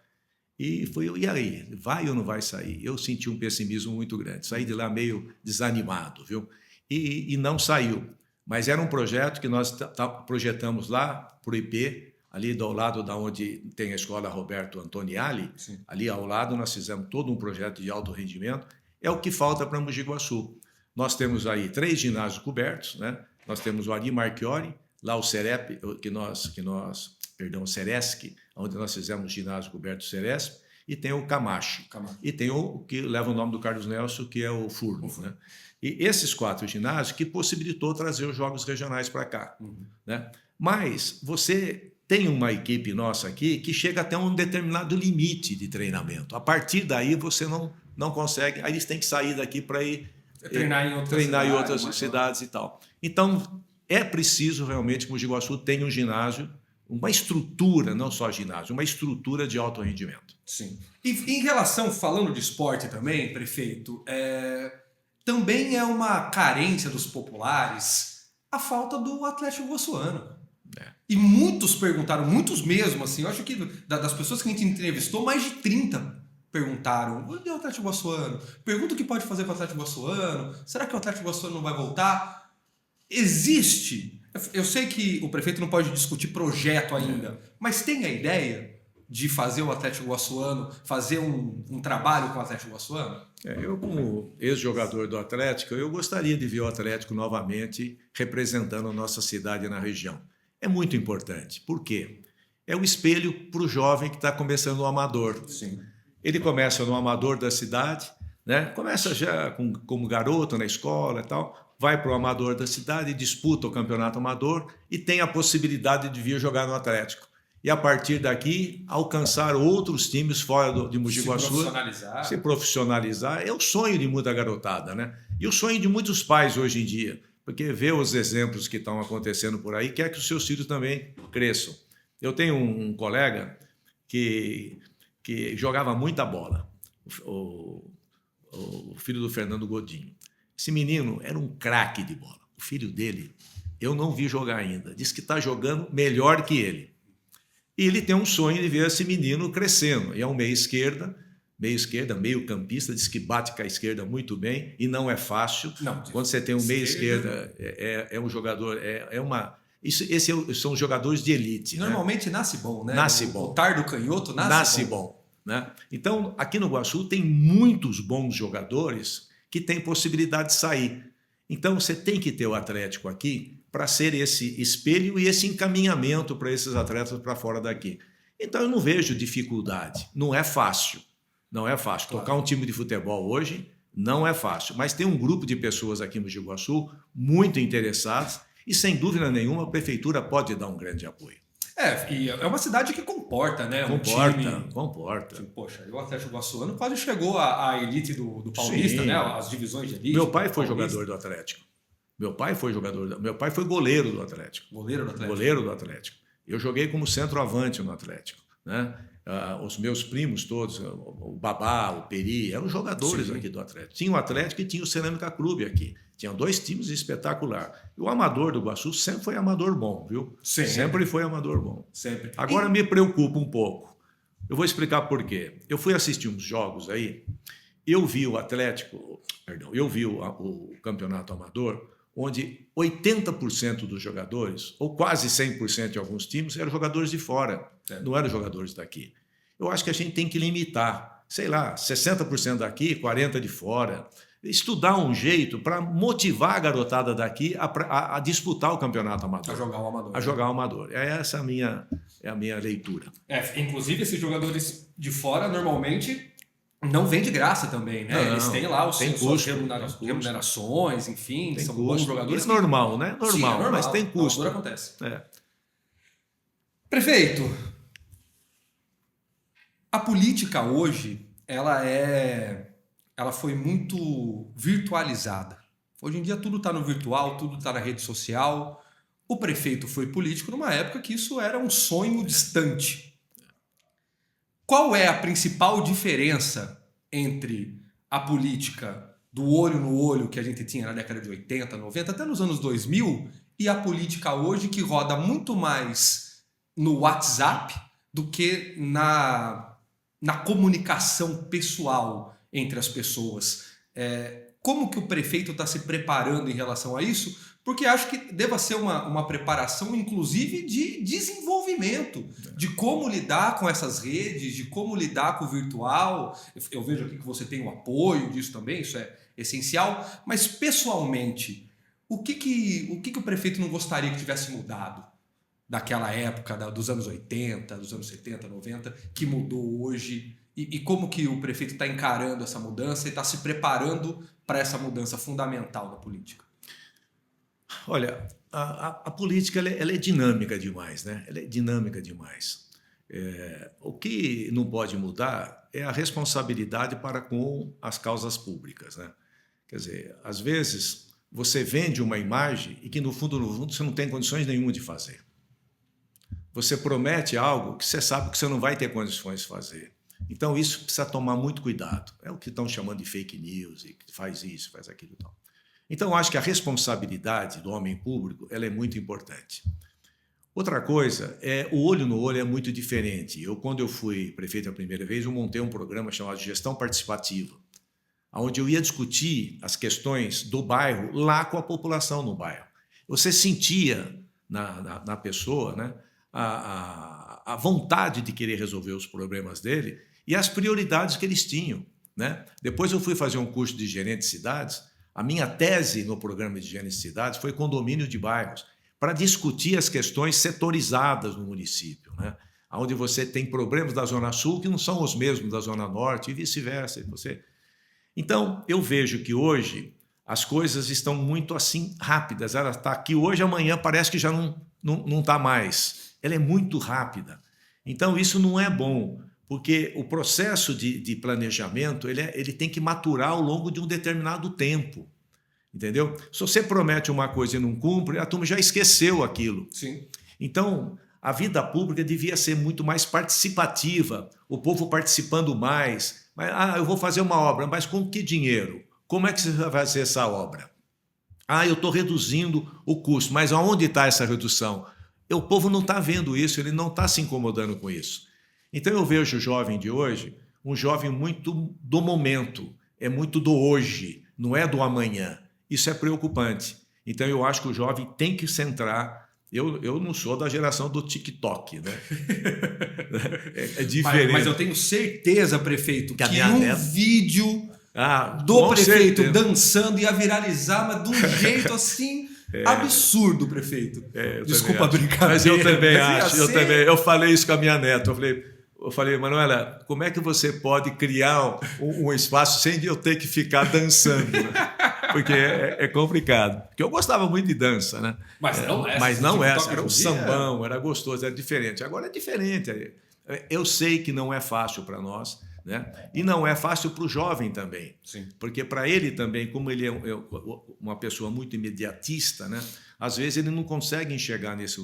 E aí, vai ou não vai sair? Eu senti um pessimismo muito grande. Saí de lá meio desanimado, viu? E não saiu. Mas era um projeto que nós projetamos lá para o IP, ali ao lado da onde tem a escola Roberto Antoniali. Sim. Ali ao lado nós fizemos todo um projeto de alto rendimento. É o que falta para Mogi Guaçu. Nós temos aí 3 ginásios cobertos, né? Nós temos o Ari Marchiori, lá o Cerep, o Ceresc, onde nós fizemos o ginásio coberto Ceresp, e tem o Camacho. E tem o que leva o nome do Carlos Nelson, que é o Furno. Né? E esses 4 ginásios que possibilitou trazer os jogos regionais para cá. Né? Mas você tem uma equipe nossa aqui que chega até um determinado limite de treinamento. A partir daí você não consegue, aí eles têm que sair daqui para ir treinar em outras cidades e tal. Então, é preciso realmente que Mogi Guaçu tenha um ginásio, uma estrutura, não só ginásio, uma estrutura de alto rendimento. Sim. E em relação, falando de esporte também, prefeito, também é uma carência dos populares a falta do Atlético Goiaçuano. E muitos perguntaram, muitos mesmo, assim, eu acho que das pessoas que a gente entrevistou, mais de 30 perguntaram, onde é o Atlético Goiaçuano? Pergunta o que pode fazer com o Atlético Goiaçuano? Será que o Atlético Goiaçuano não vai voltar? Existe. Eu sei que o prefeito não pode discutir projeto ainda, mas tem a ideia de fazer o Atlético Goiaçuano, fazer um trabalho com o Atlético Goiaçuano? Eu, como ex-jogador do Atlético, eu gostaria de ver o Atlético novamente representando a nossa cidade na região. É muito importante. Por quê? É o espelho para o jovem que está começando no amador. Sim. Ele começa no amador da cidade, né? Começa já como garoto na escola e tal, vai para o amador da cidade, disputa o campeonato amador e tem a possibilidade de vir jogar no Atlético. E a partir daqui, alcançar outros times fora de Mogi Guaçu. Se profissionalizar. É o sonho de muita garotada, né? E o sonho de muitos pais hoje em dia, porque vê os exemplos que estão acontecendo por aí, quer que os seus filhos também cresçam. Eu tenho um colega que jogava muita bola, o filho do Fernando Godinho. Esse menino era um craque de bola. O filho dele, eu não vi jogar ainda. Diz que está jogando melhor que ele. E ele tem um sonho de ver esse menino crescendo. E é um meio-esquerda, meio campista, diz que bate com a esquerda muito bem e não é fácil. Não, quando você tem um meio-esquerda, é um jogador, esses são jogadores de elite. Normalmente, né? Nasce bom, né? Nasce bom. O tardo canhoto nasce bom. Né? Então, aqui no Guaçu tem muitos bons jogadores que têm possibilidade de sair. Então, você tem que ter o Atlético aqui para ser esse espelho e esse encaminhamento para esses atletas para fora daqui. Então, eu não vejo dificuldade. Não é fácil. Não é fácil. Claro. Tocar um time de futebol hoje não é fácil. Mas tem um grupo de pessoas aqui no Mogi Guaçu muito interessadas e, sem dúvida nenhuma, a prefeitura pode dar um grande apoio. E é uma cidade que comporta, né? Comporta. Poxa, o Atlético Goiaçuano quase chegou à elite do Paulista, sim, né? As divisões de elite. Meu pai foi jogador do Atlético. Meu pai foi goleiro do Atlético. Goleiro do Atlético. Eu joguei como centroavante no Atlético, né? Os meus primos todos, o Babá, o Peri, eram jogadores aqui do Atlético. Tinha o Atlético e tinha o Cerâmica Clube aqui. Tinha 2 times espetaculares. E o amador do Guaçu sempre foi amador bom, viu? Sempre foi amador bom. Sempre. Agora me preocupa um pouco. Eu vou explicar por quê. Eu fui assistir uns jogos aí, eu vi o campeonato amador, onde 80% dos jogadores, ou quase 100% de alguns times, eram jogadores de fora, não eram jogadores daqui. Eu acho que a gente tem que limitar, 60% daqui, 40% de fora, estudar um jeito para motivar a garotada daqui a disputar o campeonato amador. A jogar o amador. Essa é a minha leitura. Inclusive, esses jogadores de fora, normalmente, não vem de graça também, né? Eles têm lá suas remunerações, enfim, são bons jogadores. É normal, né? Normal, sim, é normal, mas tem custo. Acontece. Prefeito, a política hoje, ela foi muito virtualizada. Hoje em dia tudo está no virtual, tudo está na rede social. O prefeito foi político numa época que isso era um sonho distante. Qual é a principal diferença entre a política do olho no olho que a gente tinha na década de 80, 90, até nos anos 2000, e a política hoje que roda muito mais no WhatsApp do que na comunicação pessoal entre as pessoas? Como que o prefeito está se preparando em relação a isso? Porque acho que deva ser uma preparação, inclusive, de desenvolvimento, de como lidar com essas redes, de como lidar com o virtual. Eu vejo aqui que você tem o apoio disso também, isso é essencial. Mas, pessoalmente, o que o prefeito não gostaria que tivesse mudado daquela época, dos anos 80, dos anos 70, 90, que mudou hoje E como que o prefeito está encarando essa mudança e está se preparando para essa mudança fundamental da política? Olha, a política ela é dinâmica demais, né? Ela é dinâmica demais. O que não pode mudar é a responsabilidade para com as causas públicas, né? Quer dizer, às vezes você vende uma imagem e que no fundo você não tem condições nenhuma de fazer. Você promete algo que você sabe que você não vai ter condições de fazer. Então isso precisa tomar muito cuidado. É o que estão chamando de fake news, e faz isso, faz aquilo e tal. Então eu acho que a responsabilidade do homem público ela é muito importante. Outra coisa é o olho no olho é muito diferente. Quando eu fui prefeito a primeira vez, eu montei um programa chamado Gestão Participativa, onde eu ia discutir as questões do bairro lá com a população no bairro. Você sentia na pessoa, né, a vontade de querer resolver os problemas dele e as prioridades que eles tinham, né? Depois eu fui fazer um curso de gerente de cidades. A minha tese no programa de gerente de cidades foi condomínio de bairros, para discutir as questões setorizadas no município, né? Onde você tem problemas da Zona Sul que não são os mesmos da Zona Norte e vice-versa. Então, eu vejo que hoje as coisas estão muito assim rápidas. Ela está aqui hoje, amanhã parece que já não está mais. Ela é muito rápida. Então, isso não é bom, porque o processo de planejamento ele tem que maturar ao longo de um determinado tempo. Entendeu? Se você promete uma coisa e não cumpre, a turma já esqueceu aquilo. Sim. Então, a vida pública devia ser muito mais participativa, o povo participando mais. Mas, eu vou fazer uma obra, mas com que dinheiro? Como é que você vai fazer essa obra? Eu estou reduzindo o custo, mas aonde está essa redução? O povo não está vendo isso, ele não está se incomodando com isso. Então eu vejo o jovem de hoje, um jovem muito do momento, é muito do hoje, não é do amanhã. Isso é preocupante. Então eu acho que o jovem tem que centrar. Eu não sou da geração do TikTok, né? É diferente. Mas eu tenho certeza, prefeito, que neta... vídeo do prefeito certeza. Dançando ia viralizar, mas de um jeito assim absurdo, prefeito. Desculpa a brincadeira. Mas eu também acho. Eu falei isso com a minha neta. Eu falei, Manuela, como é que você pode criar um espaço sem eu ter que ficar dançando? Né? Porque é complicado. Porque eu gostava muito de dança, né? Mas não essa. Era um sambão, era gostoso, era diferente. Agora é diferente. Eu sei que não é fácil para nós, né? E não é fácil para o jovem também. Sim. Porque para ele também, como ele é uma pessoa muito imediatista, né? Às vezes ele não consegue enxergar nesse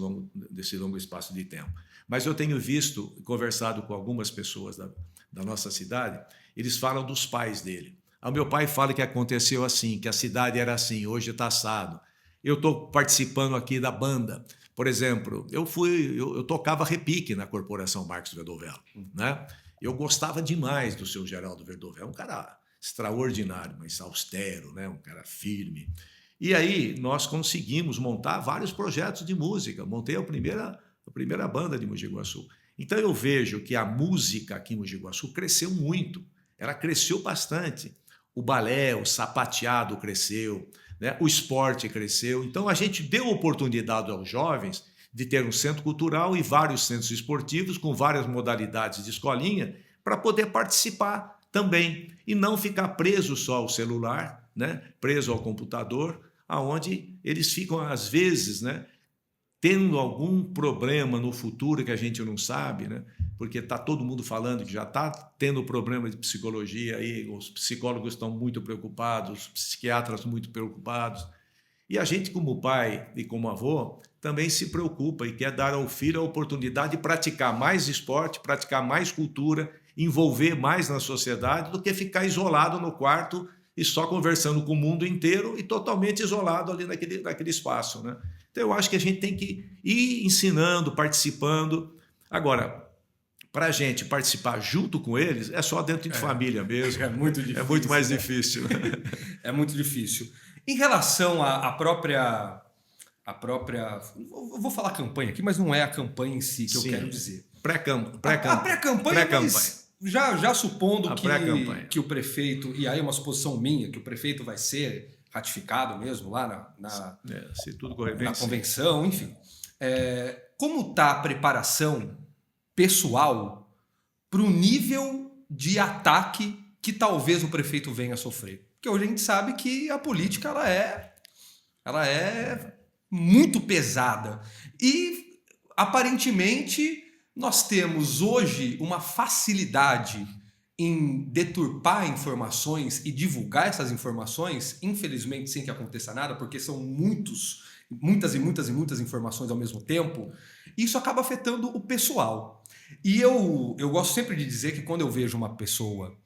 longo espaço de tempo. Mas eu tenho visto, conversado com algumas pessoas da nossa cidade, eles falam dos pais dele. O meu pai fala que aconteceu assim, que a cidade era assim, hoje está assado. Eu estou participando aqui da banda. Por exemplo, eu tocava repique na Corporação Marcos Verdovello, né? Eu gostava demais do seu Geraldo Verdovello, um cara extraordinário, mas austero, né? Um cara firme. E aí nós conseguimos montar vários projetos de música. Montei a primeira banda de Mogi Guaçu. Então eu vejo que a música aqui em Mogi Guaçu cresceu muito. Ela cresceu bastante. O balé, o sapateado cresceu, né? O esporte cresceu. Então a gente deu oportunidade aos jovens de ter um centro cultural e vários centros esportivos com várias modalidades de escolinha para poder participar também e não ficar preso só ao celular, né? Preso ao computador, aonde eles ficam às vezes, né? Tendo algum problema no futuro que a gente não sabe, né? Porque está todo mundo falando que já está tendo problema de psicologia aí, os psicólogos estão muito preocupados, os psiquiatras muito preocupados. E a gente, como pai e como avô, também se preocupa e quer dar ao filho a oportunidade de praticar mais esporte, praticar mais cultura, envolver mais na sociedade do que ficar isolado no quarto e só conversando com o mundo inteiro e totalmente isolado ali naquele espaço, né? Então, eu acho que a gente tem que ir ensinando, participando. Agora, para a gente participar junto com eles, é só dentro de família mesmo. É muito difícil. É muito mais difícil. É muito difícil. Em relação à própria... Eu vou falar campanha aqui, mas não é a campanha em si que eu quero dizer. Pré-campanha. A pré-campanha, mas já supondo que o prefeito... E aí é uma suposição minha, que o prefeito vai ser ratificado mesmo lá se tudo correr bem, na convenção, enfim. Como está a preparação pessoal para o nível de ataque que talvez o prefeito venha a sofrer? Porque hoje a gente sabe que a política ela é muito pesada. E, aparentemente, nós temos hoje uma facilidade em deturpar informações e divulgar essas informações, infelizmente sem que aconteça nada, porque são muitas informações ao mesmo tempo. Isso acaba afetando o pessoal. E eu gosto sempre de dizer que quando eu vejo uma pessoa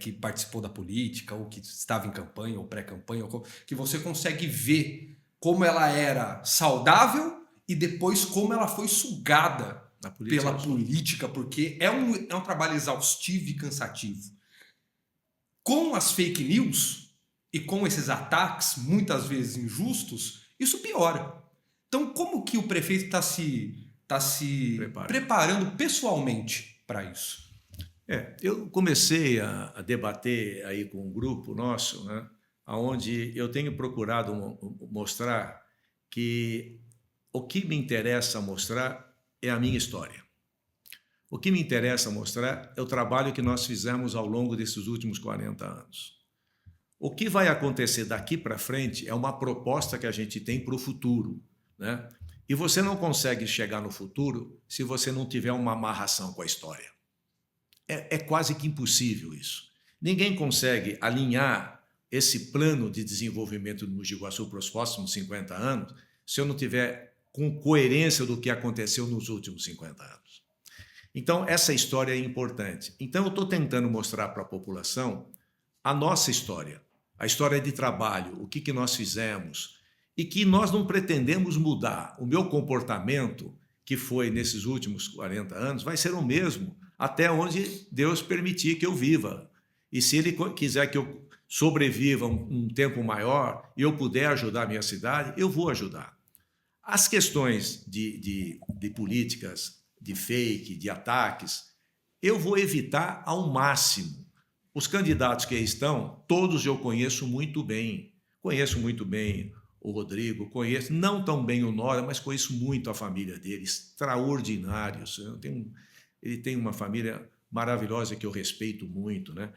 que participou da política, ou que estava em campanha, ou pré-campanha, que você consegue ver como ela era saudável e depois como ela foi sugada pela política, porque é um trabalho exaustivo e cansativo. Com as fake news e com esses ataques, muitas vezes injustos, isso piora. Então, como que o prefeito está se preparando pessoalmente para isso? Eu comecei a debater aí com um grupo nosso, né, onde eu tenho procurado mostrar que o que me interessa mostrar é a minha história. O que me interessa mostrar é o trabalho que nós fizemos ao longo desses últimos 40 anos. O que vai acontecer daqui para frente é uma proposta que a gente tem para o futuro, né? E você não consegue chegar no futuro se você não tiver uma amarração com a história. É quase que impossível isso. Ninguém consegue alinhar esse plano de desenvolvimento do Mogi Guaçu para os próximos 50 anos se eu não tiver com coerência do que aconteceu nos últimos 50 anos. Então, essa história é importante. Então, eu estou tentando mostrar para a população a nossa história, a história de trabalho, o que nós fizemos, e que nós não pretendemos mudar. O meu comportamento, que foi nesses últimos 40 anos, vai ser o mesmo até onde Deus permitir que eu viva. E se Ele quiser que eu sobreviva um tempo maior e eu puder ajudar a minha cidade, eu vou ajudar. As questões de políticas, de fake, de ataques, eu vou evitar ao máximo. Os candidatos que aí estão, todos eu conheço muito bem. Conheço muito bem o Rodrigo, conheço, não tão bem o Nora, mas conheço muito a família dele, extraordinários. Ele tem uma família maravilhosa que eu respeito muito, né?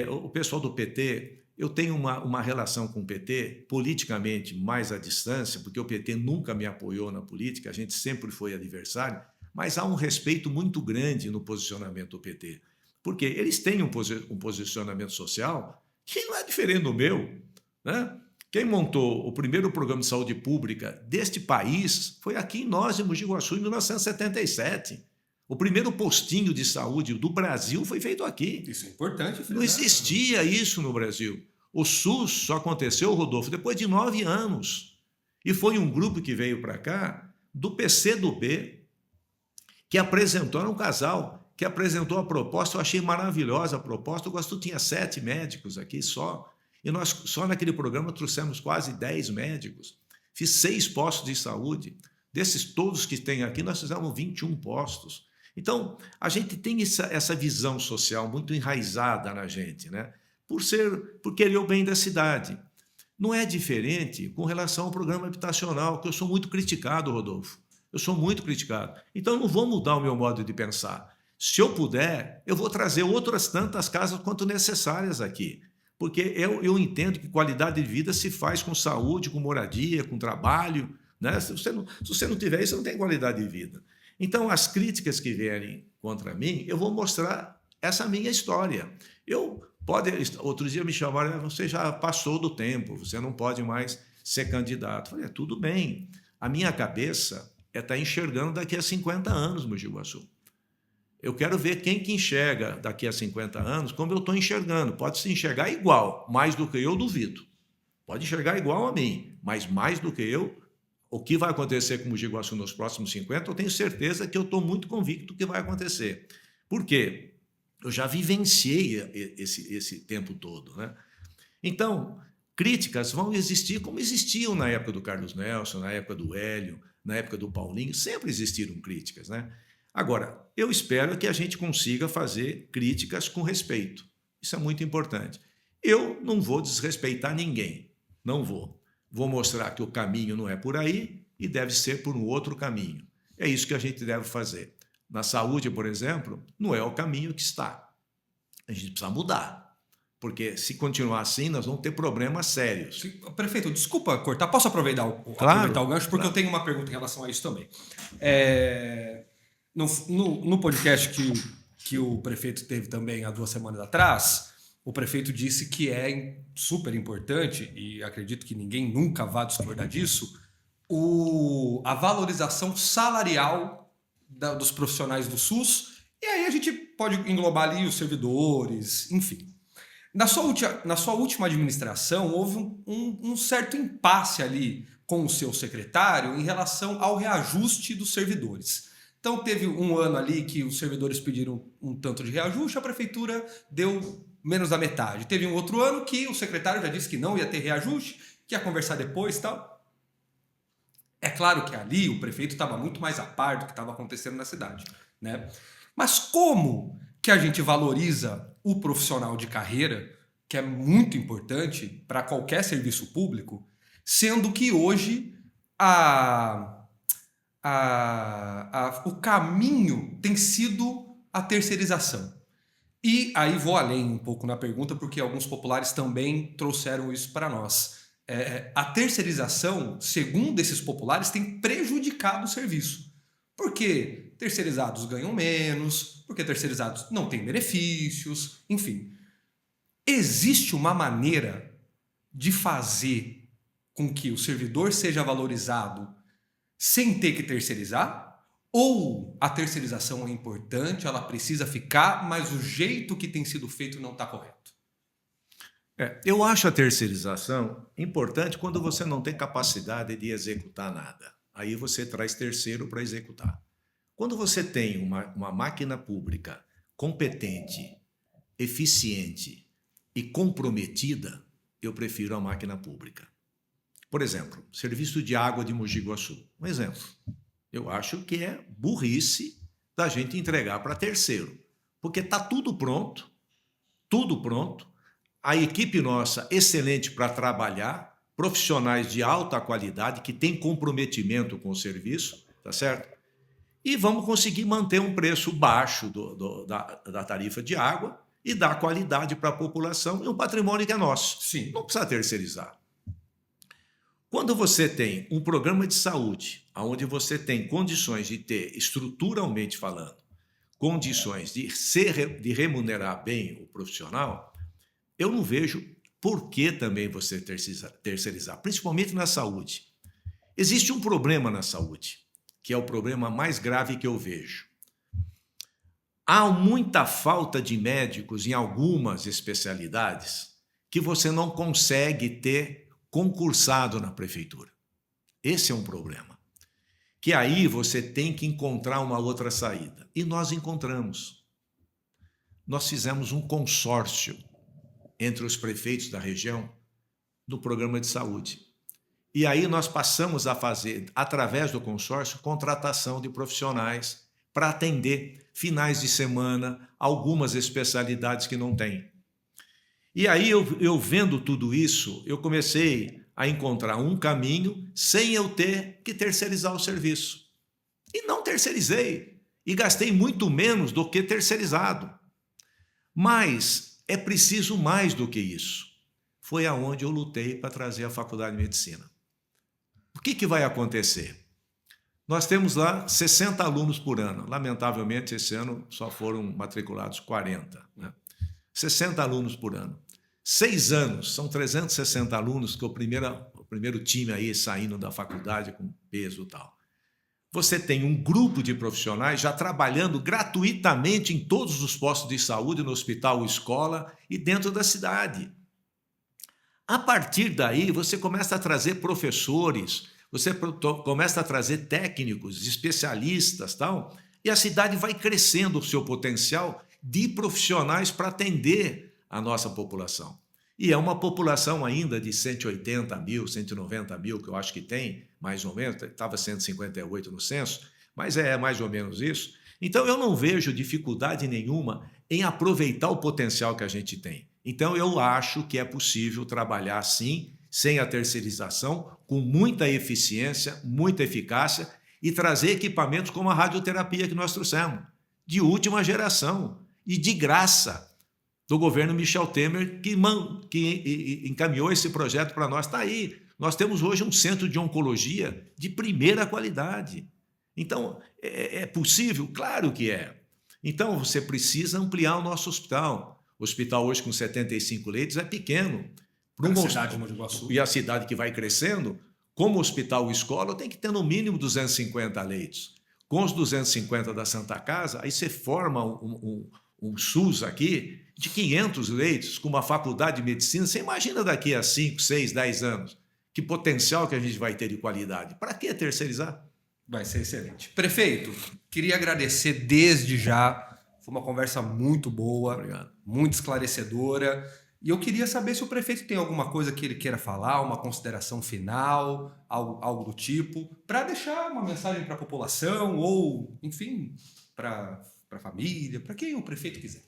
O pessoal do PT, eu tenho uma relação com o PT politicamente mais à distância, porque o PT nunca me apoiou na política, a gente sempre foi adversário, mas há um respeito muito grande no posicionamento do PT, porque eles têm um posicionamento social que não é diferente do meu, né? Quem montou o primeiro programa de saúde pública deste país foi aqui em nós, em Mogi Guaçu, em 1977. O primeiro postinho de saúde do Brasil foi feito aqui. Isso é importante. Não existia isso no Brasil. O SUS só aconteceu, Rodolfo, depois de 9 anos. E foi um grupo que veio para cá, do PCdoB, que apresentou, era um casal, que apresentou a proposta. Eu achei maravilhosa a proposta. O Guaçu tinha 7 médicos aqui só. E nós, só naquele programa, trouxemos quase 10 médicos. Fiz 6 postos de saúde. Desses todos que tem aqui, nós fizemos 21 postos. Então, a gente tem essa visão social muito enraizada na gente, né? Por querer o bem da cidade. Não é diferente com relação ao programa habitacional, que eu sou muito criticado, Rodolfo. Eu sou muito criticado. Então, eu não vou mudar o meu modo de pensar. Se eu puder, eu vou trazer outras tantas casas quanto necessárias aqui. Porque eu entendo que qualidade de vida se faz com saúde, com moradia, com trabalho, né? Se você não tiver isso, você não tem qualidade de vida. Então, as críticas que vierem contra mim, eu vou mostrar essa minha história. Outro dia me chamaram, você já passou do tempo, você não pode mais ser candidato. Eu falei, tudo bem. A minha cabeça está enxergando daqui a 50 anos, Mogi Guaçu. Eu quero ver quem que enxerga daqui a 50 anos como eu estou enxergando. Pode se enxergar igual, mais do que eu duvido. Pode enxergar igual a mim, mas mais do que eu, o que vai acontecer com o Mogi Guaçu nos próximos 50, eu tenho certeza que eu estou muito convicto que vai acontecer. Por quê? Eu já vivenciei esse tempo todo, né? Então, críticas vão existir como existiam na época do Carlos Nelson, na época do Hélio, na época do Paulinho, sempre existiram críticas, né? Agora, eu espero que a gente consiga fazer críticas com respeito. Isso é muito importante. Eu não vou desrespeitar ninguém, não vou. Vou mostrar que o caminho não é por aí e deve ser por um outro caminho. É isso que a gente deve fazer. Na saúde, por exemplo, não é o caminho que está. A gente precisa mudar. Porque se continuar assim, nós vamos ter problemas sérios. Prefeito, desculpa cortar. Posso aproveitar o gancho? Porque eu tenho uma pergunta em relação a isso também. No podcast que o prefeito teve também há 2 semanas atrás, o prefeito disse que é super importante, e acredito que ninguém nunca vá discordar disso, a valorização salarial dos profissionais do SUS. E aí a gente pode englobar ali os servidores, enfim. Na sua última administração, houve um certo impasse ali com o seu secretário em relação ao reajuste dos servidores. Então, teve um ano ali que os servidores pediram um tanto de reajuste, a prefeitura deu menos da metade. Teve um outro ano que o secretário já disse que não ia ter reajuste, que ia conversar depois e tal. É claro que ali o prefeito estava muito mais a par do que estava acontecendo na cidade, né? Mas como que a gente valoriza o profissional de carreira, que é muito importante para qualquer serviço público, sendo que hoje o caminho tem sido a terceirização? E aí vou além um pouco na pergunta, porque alguns populares também trouxeram isso para nós. A terceirização, segundo esses populares, tem prejudicado o serviço. Porque terceirizados ganham menos, porque terceirizados não têm benefícios, enfim. Existe uma maneira de fazer com que o servidor seja valorizado sem ter que terceirizar? Ou a terceirização é importante, ela precisa ficar, mas o jeito que tem sido feito não está correto? Eu acho a terceirização importante quando você não tem capacidade de executar nada. Aí você traz terceiro para executar. Quando você tem uma máquina pública competente, eficiente e comprometida, eu prefiro a máquina pública. Por exemplo, serviço de água de Mogi Guaçu. Um exemplo. Eu acho que é burrice da gente entregar para terceiro, porque está tudo pronto, a equipe nossa excelente para trabalhar, profissionais de alta qualidade que têm comprometimento com o serviço, tá certo? E vamos conseguir manter um preço baixo da tarifa de água e dar qualidade para a população e um patrimônio que é nosso. Sim. Não precisa terceirizar. Quando você tem um programa de saúde, onde você tem condições de ter, estruturalmente falando, condições de remunerar bem o profissional, eu não vejo por que também você terceirizar, principalmente na saúde. Existe um problema na saúde, que é o problema mais grave que eu vejo. Há muita falta de médicos em algumas especialidades que você não consegue ter concursado na prefeitura. Esse é um problema. Que aí você tem que encontrar uma outra saída. E nós encontramos. Nós fizemos um consórcio entre os prefeitos da região no programa de saúde. E aí nós passamos a fazer, através do consórcio, contratação de profissionais para atender finais de semana, algumas especialidades que não tem. E aí eu vendo tudo isso, eu comecei a encontrar um caminho sem eu ter que terceirizar o serviço. E não terceirizei. E gastei muito menos do que terceirizado. Mas é preciso mais do que isso. Foi aonde eu lutei para trazer a Faculdade de Medicina. O que vai acontecer? Nós temos lá 60 alunos por ano. Lamentavelmente, esse ano só foram matriculados 40. Né? 60 alunos por ano. 6 anos, são 360 alunos, que é o primeiro time aí saindo da faculdade com peso e tal. Você tem um grupo de profissionais já trabalhando gratuitamente em todos os postos de saúde, no hospital, escola e dentro da cidade. A partir daí, você começa a trazer professores, você começa a trazer técnicos, especialistas, tal, e a cidade vai crescendo o seu potencial de profissionais para atender a nossa população. E é uma população ainda de 180 mil, 190 mil, que eu acho que tem, mais ou menos, estava 158 no censo, mas é mais ou menos isso. Então, eu não vejo dificuldade nenhuma em aproveitar o potencial que a gente tem. Então, eu acho que é possível trabalhar assim, sem a terceirização, com muita eficiência, muita eficácia, e trazer equipamentos como a radioterapia que nós trouxemos, de última geração e de graça. do governo Michel Temer, que encaminhou esse projeto para nós. Está aí. Nós temos hoje um centro de oncologia de primeira qualidade. Então, é possível? Claro que é. Então, você precisa ampliar o nosso hospital. O hospital hoje com 75 leitos é pequeno. Para a cidade de Mogi Guaçu. E a cidade que vai crescendo, como hospital escola, tem que ter no mínimo 250 leitos. Com os 250 da Santa Casa, aí você forma um SUS aqui de 500 leitos, com uma faculdade de medicina. Você imagina daqui a 5, 6, 10 anos, que potencial que a gente vai ter de qualidade. Para que terceirizar? Vai ser excelente. Prefeito, queria agradecer desde já. Foi uma conversa muito boa, Obrigado. muito esclarecedora. E eu queria saber se o prefeito tem alguma coisa que ele queira falar, uma consideração final, algo do tipo, para deixar uma mensagem para a população ou, enfim, para a família, para quem o prefeito quiser.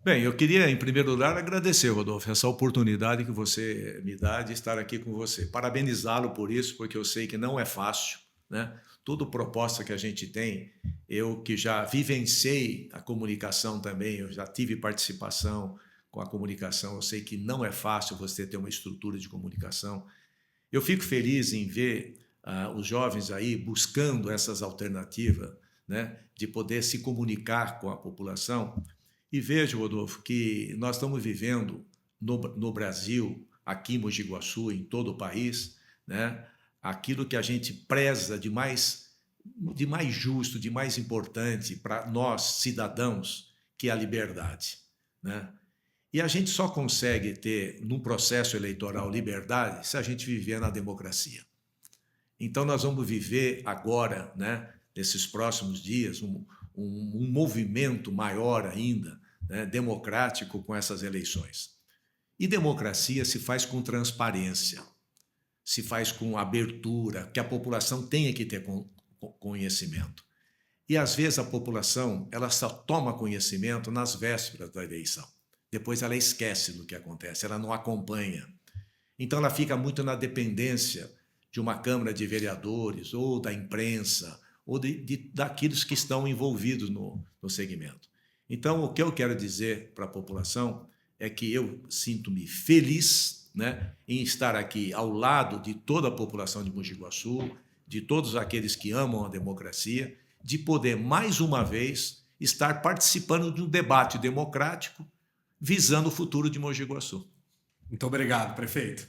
Bem, eu queria, em primeiro lugar, agradecer, Rodolfo, essa oportunidade que você me dá de estar aqui com você. Parabenizá-lo por isso, porque eu sei que não é fácil, né? Toda proposta que a gente tem, eu que já vivenciei a comunicação também, eu já tive participação com a comunicação, eu sei que não é fácil você ter uma estrutura de comunicação. Eu fico feliz em ver os jovens aí buscando essas alternativas, né, de poder se comunicar com a população. E vejo, Rodolfo, que nós estamos vivendo no Brasil, aqui em Mogi Guaçu, em todo o país, né, aquilo que a gente preza de mais justo, de mais importante para nós, cidadãos, que é a liberdade, né? E a gente só consegue ter, num processo eleitoral, liberdade se a gente viver na democracia. Então, nós vamos viver agora, né, nesses próximos dias, um movimento maior ainda, né, democrático com essas eleições. E democracia se faz com transparência, se faz com abertura, que a população tenha que ter conhecimento. E, às vezes, a população ela só toma conhecimento nas vésperas da eleição. Depois ela esquece do que acontece, ela não acompanha. Então ela fica muito na dependência de uma Câmara de Vereadores, ou da imprensa, ou daqueles que estão envolvidos no segmento. Então, o que eu quero dizer para a população é que eu sinto-me feliz, né, em estar aqui ao lado de toda a população de Mogi Guaçu, de todos aqueles que amam a democracia, de poder, mais uma vez, estar participando de um debate democrático visando o futuro de Mogi Guaçu. Muito obrigado, prefeito.